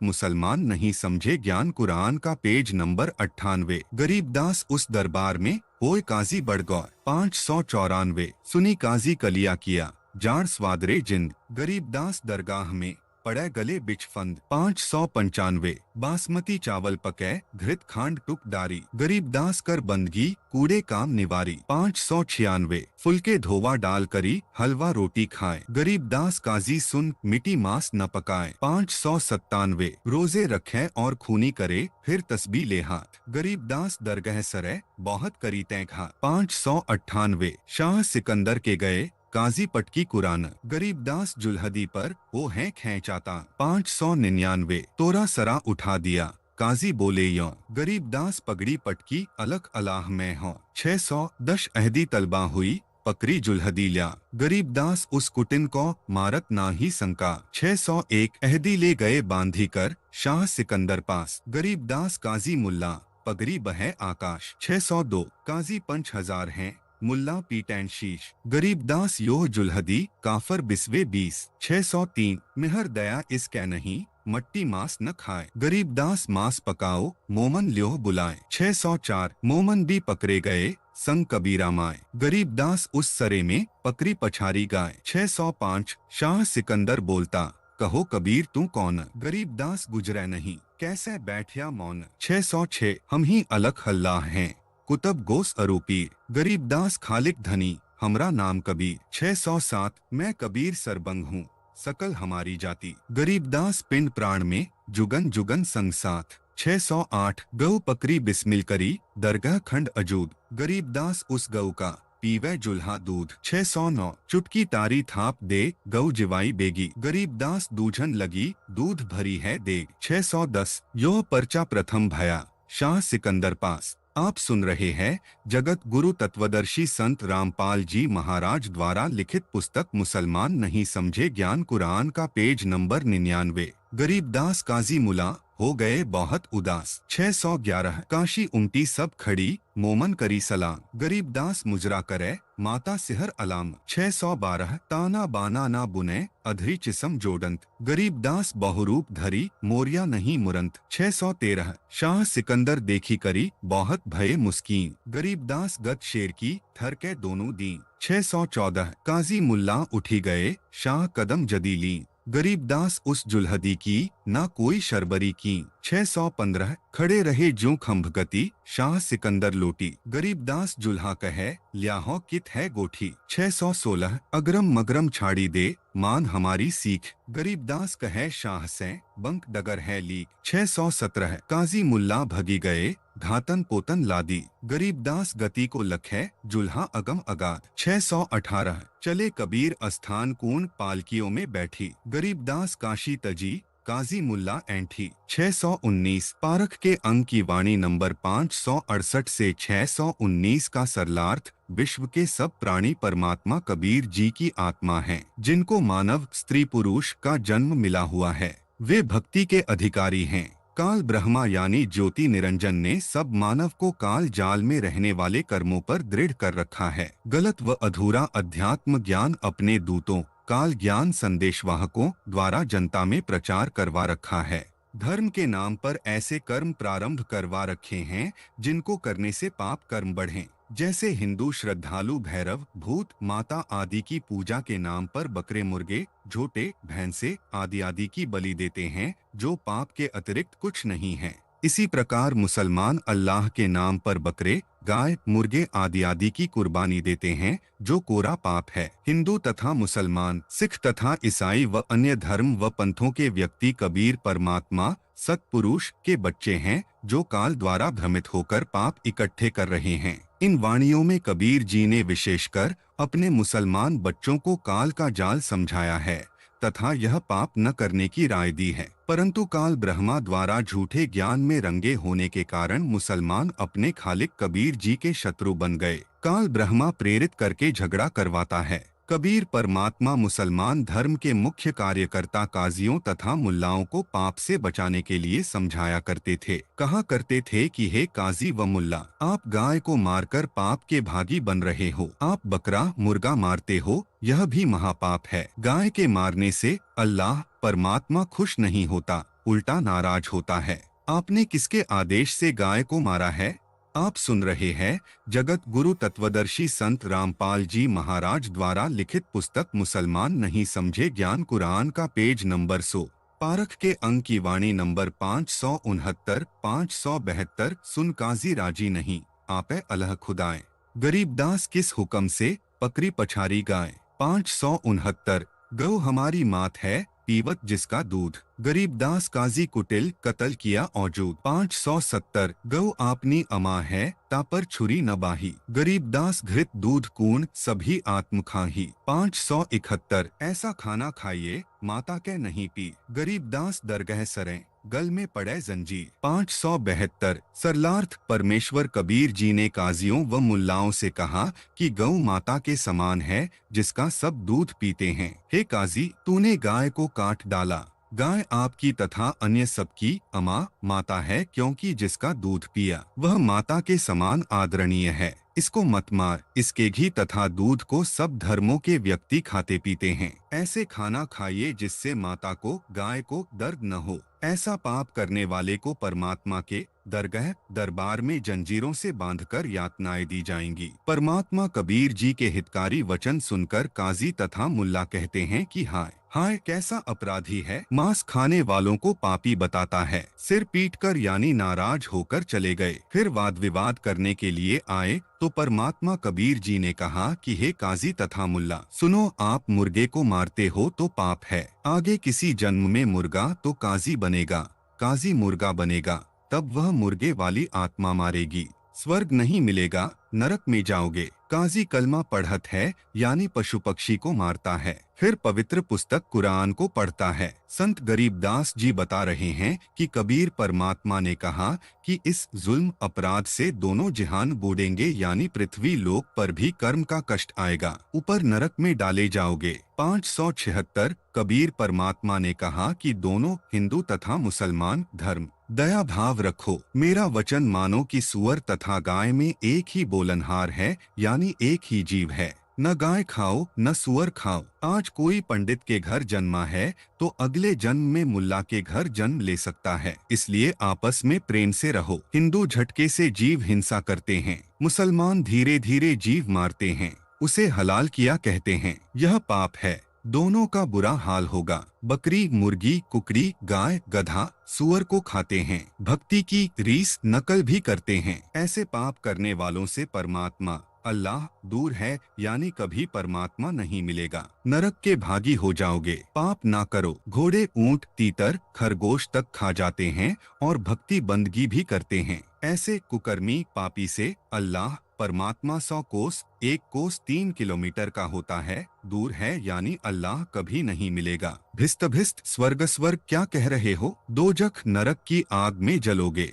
मुसलमान नहीं समझे ज्ञान कुरान का पेज नंबर 98। गरीबदास उस दरबार में होए काजी बड़गौर 594। सुनी काजी कलिया किया जाड़ स्वादरे जिंद गरीबदास दरगाह में पड़े गले बिचफंद 595। बासमती चावल पके घृत खांड टुकदारी गरीबदास कर बंदगी कूड़े काम निवारी 596। फुलके धोवा डाल करी हलवा रोटी खाए गरीबदास काजी सुन मिट्टी मांस न पकाए 597। रोजे रखे और खूनी करे फिर तस्बीह ले हाथ गरीबदास दरगह सरे बहुत करी तय घात 598। शाह सिकंदर के गए काजी पटकी कुरान गरीबदास जुल्हदी पर वो है खेचाता 599। तोरा सरा उठा दिया काजी बोले यों गरीबदास पगड़ी पटकी अलग अलाह में हो 610। अहदी तलबा हुई पकड़ी जुल्हदी लिया गरीबदास उस कुटिन को मारत ना ही संका 601। अहदी ले गए बांधी कर शाह सिकंदर पास गरीबदास काजी मुल्ला पगड़ी बहे आकाश 602। काजी 5000 हैं मुल्ला पीटैन शीश गरीबदास योह जुल्हदी काफर बिस्वे 20। 603। मेहर दया इसके नहीं मट्टी मांस न खाए गरीबदास मांस पकाओ मोमन ल्योह बुलाए 604। मोमन भी पकड़े गए संग कबीरा माए गरीबदास उस सरे में पकड़ी पछारी गाय 605। शाह सिकंदर बोलता कहो कबीर तू कौन गरीबदास गुजरे नहीं कैसे बैठया मौन 606। हम ही अलग अल्लाह हैं कुतब गोस अरूपीर गरीबदास खालिक धनी हमरा नाम कबीर 607। मैं कबीर सरबंग हूँ सकल हमारी जाति गरीबदास पिंड प्राण में जुगन जुगन संग साथ 608। गौ पकरी बिस्मिल करी दरगाह खंड अजूद गरीबदास उस गौ का पीवे जुल्हा दूध 609। चुटकी तारी थाप दे गौ जिवाई बेगी गरीबदास दूझन लगी दूध भरी है देग 610। यो पर्चा प्रथम भया शाह सिकंदर पास। आप सुन रहे हैं जगत गुरु तत्वदर्शी संत रामपाल जी महाराज द्वारा लिखित पुस्तक मुसलमान नहीं समझे ज्ञान कुरान का पेज नंबर 99। गरीबदास काजी मुला हो गए बहुत उदास 611। काशी उमटी सब खड़ी मोमन करी सलाम गरीबदास मुजरा करे माता सिहर अलाम 612। ताना बाना ना बुने अधरी चिसम जोडंत गरीबदास बहुरूप धरी मोरिया नहीं मुरंत 613। शाह सिकंदर देखी करी बहुत भये मुस्कीन गरीबदास गत शेर की थर के दोनों दीन 614। काजी मुल्ला उठी गए शाह कदम जदीली गरीबदास उस जुल्हदी की ना कोई शरबरी की 615। खड़े रहे जो खंभगति शाह सिकंदर लोटी गरीबदास जुल्हा कहे ल्याहो कित है गोठी 616। अगरम मगरम छाड़ी दे मान हमारी सीख गरीबदास कहे शाह से बंक डगर है लीक 617। काजी मुल्ला भगी गए घातन पोतन लादी गरीबदास गति को लखे जुल्हा अगम अगाध 618। चले कबीर अस्थान कून पालकियों में बैठी गरीबदास काशी तजी काजी मुल्ला एंठी 619। पारख के अंक की वाणी नंबर 568 से 619 का सरलार्थ विश्व के सब प्राणी परमात्मा कबीर जी की आत्मा हैं, जिनको मानव स्त्री पुरुष का जन्म मिला हुआ है। वे भक्ति के अधिकारी हैं। काल ब्रह्मा यानी ज्योति निरंजन ने सब मानव को काल जाल में रहने वाले कर्मों पर दृढ़ कर रखा है। गलत व अधूरा अध्यात्म ज्ञान अपने दूतों काल ज्ञान संदेशवाहकों द्वारा जनता में प्रचार करवा रखा है। धर्म के नाम पर ऐसे कर्म प्रारंभ करवा रखे हैं जिनको करने से पाप कर्म बढ़ें। जैसे हिंदू श्रद्धालु भैरव भूत माता आदि की पूजा के नाम पर बकरे मुर्गे झोटे भैंसे आदि की बलि देते हैं, जो पाप के अतिरिक्त कुछ नहीं है। इसी प्रकार मुसलमान अल्लाह के नाम पर बकरे गाय मुर्गे आदि की कुर्बानी देते हैं, जो कोरा पाप है। हिंदू तथा मुसलमान सिख तथा ईसाई व अन्य धर्म व पंथों के व्यक्ति कबीर परमात्मा सत्पुरुष के बच्चे हैं, जो काल द्वारा भ्रमित होकर पाप इकट्ठे कर रहे हैं। इन वाणियों में कबीर जी ने विशेषकर अपने मुसलमान बच्चों को काल का जाल समझाया है तथा यह पाप न करने की राय दी है। परंतु काल ब्रह्मा द्वारा झूठे ज्ञान में रंगे होने के कारण मुसलमान अपने खालिक कबीर जी के शत्रु बन गए। काल ब्रह्मा प्रेरित करके झगड़ा करवाता है। कबीर परमात्मा मुसलमान धर्म के मुख्य कार्यकर्ता काजियों तथा मुल्लाओं को पाप से बचाने के लिए समझाया करते थे। कहा करते थे कि हे काजी व मुल्ला, आप गाय को मारकर पाप के भागी बन रहे हो। आप बकरा मुर्गा मारते हो, यह भी महापाप है। गाय के मारने से अल्लाह परमात्मा खुश नहीं होता, उल्टा नाराज होता है। आपने किसके आदेश से गाय को मारा है? आप सुन रहे हैं जगत गुरु तत्वदर्शी संत रामपाल जी महाराज द्वारा लिखित पुस्तक मुसलमान नहीं समझे ज्ञान कुरान का पेज नंबर 100, पारख के अंक की वाणी नंबर 569 572। सुन काजी राजी नहीं, आपे अलह खुदाए। गरीबदास किस हुक्म से पकड़ी पछारी गाय। 569। गौ हमारी मात है, पीवत जिसका दूध। गरीबदास काजी कुटिल कत्ल किया औजूद। 570। गौ आपनी अमा है, तापर छुरी न बाही। गरीबदास घृत दूध कून सभी आत्म खाही। 571। ऐसा खाना खाइए माता के नहीं पी। गरीबदास दरगह सरें गल में पड़े जंजीर। 572। सरलार्थ परमेश्वर कबीर जी ने काजियों व मुल्लाओं से कहा कि गौ माता के समान है जिसका सब दूध पीते हैं। हे काजी, तूने गाय को काट डाला। गाय आपकी तथा अन्य सबकी अमा माता है, क्योंकि जिसका दूध पिया वह माता के समान आदरणीय है। इसको मत मार। इसके घी तथा दूध को सब धर्मों के व्यक्ति खाते पीते हैं। ऐसे खाना खाइए जिससे माता को गाय को दर्द न हो। ऐसा पाप करने वाले को परमात्मा के दरगाह दरबार में जंजीरों से बांधकर यातनाएं दी जाएंगी। परमात्मा कबीर जी के हितकारी वचन सुनकर काजी तथा मुल्ला कहते हैं कि हाय हाय, कैसा अपराधी है। मांस खाने वालों को पापी बताता है। सिर पीटकर यानी नाराज होकर चले गए। फिर वाद विवाद करने के लिए आए तो परमात्मा कबीर जी ने कहा कि हे काजी तथा मुल्ला, सुनो, आप मुर्गे को मारते हो तो पाप है। आगे किसी जन्म में मुर्गा तो काजी बनेगा, काजी मुर्गा बनेगा, तब वह मुर्गे वाली आत्मा मारेगी। स्वर्ग नहीं मिलेगा, नरक में जाओगे। काजी कलमा पढ़त है यानी पशु पक्षी को मारता है, फिर पवित्र पुस्तक कुरान को पढ़ता है। संत गरीबदास जी बता रहे हैं कि कबीर परमात्मा ने कहा कि इस जुल्म अपराध से दोनों जहान बूढ़ेंगे, यानी पृथ्वी लोक पर भी कर्म का कष्ट आएगा, ऊपर नरक में डाले जाओगे। 576। कबीर परमात्मा ने कहा कि दोनों हिंदू तथा मुसलमान धर्म दया भाव रखो। मेरा वचन मानो कि सुअर तथा गाय में एक ही बोलनहार है, यानी एक ही जीव है। न गाय खाओ न सुअर खाओ। आज कोई पंडित के घर जन्मा है तो अगले जन्म में मुल्ला के घर जन्म ले सकता है, इसलिए आपस में प्रेम से रहो। हिंदू झटके से जीव हिंसा करते हैं, मुसलमान धीरे धीरे जीव मारते हैं, उसे हलाल किया कहते हैं। यह पाप है, दोनों का बुरा हाल होगा। बकरी मुर्गी कुकड़ी गाय गधा सुअर को खाते हैं, भक्ति की रीस नकल भी करते हैं। ऐसे पाप करने वालों से परमात्मा अल्लाह दूर है, यानी कभी परमात्मा नहीं मिलेगा। नरक के भागी हो जाओगे। पाप ना करो। घोड़े ऊंट तीतर खरगोश तक खा जाते हैं और भक्ति बंदगी भी करते हैं। ऐसे कुकर्मी पापी से अल्लाह परमात्मा 100 कोस 1 कोस 3 किलोमीटर का होता है, दूर है, यानी अल्लाह कभी नहीं मिलेगा। भिस्त भिस्त स्वर्ग स्वर्ग क्या कह रहे हो, दोजख नरक की आग में जलोगे।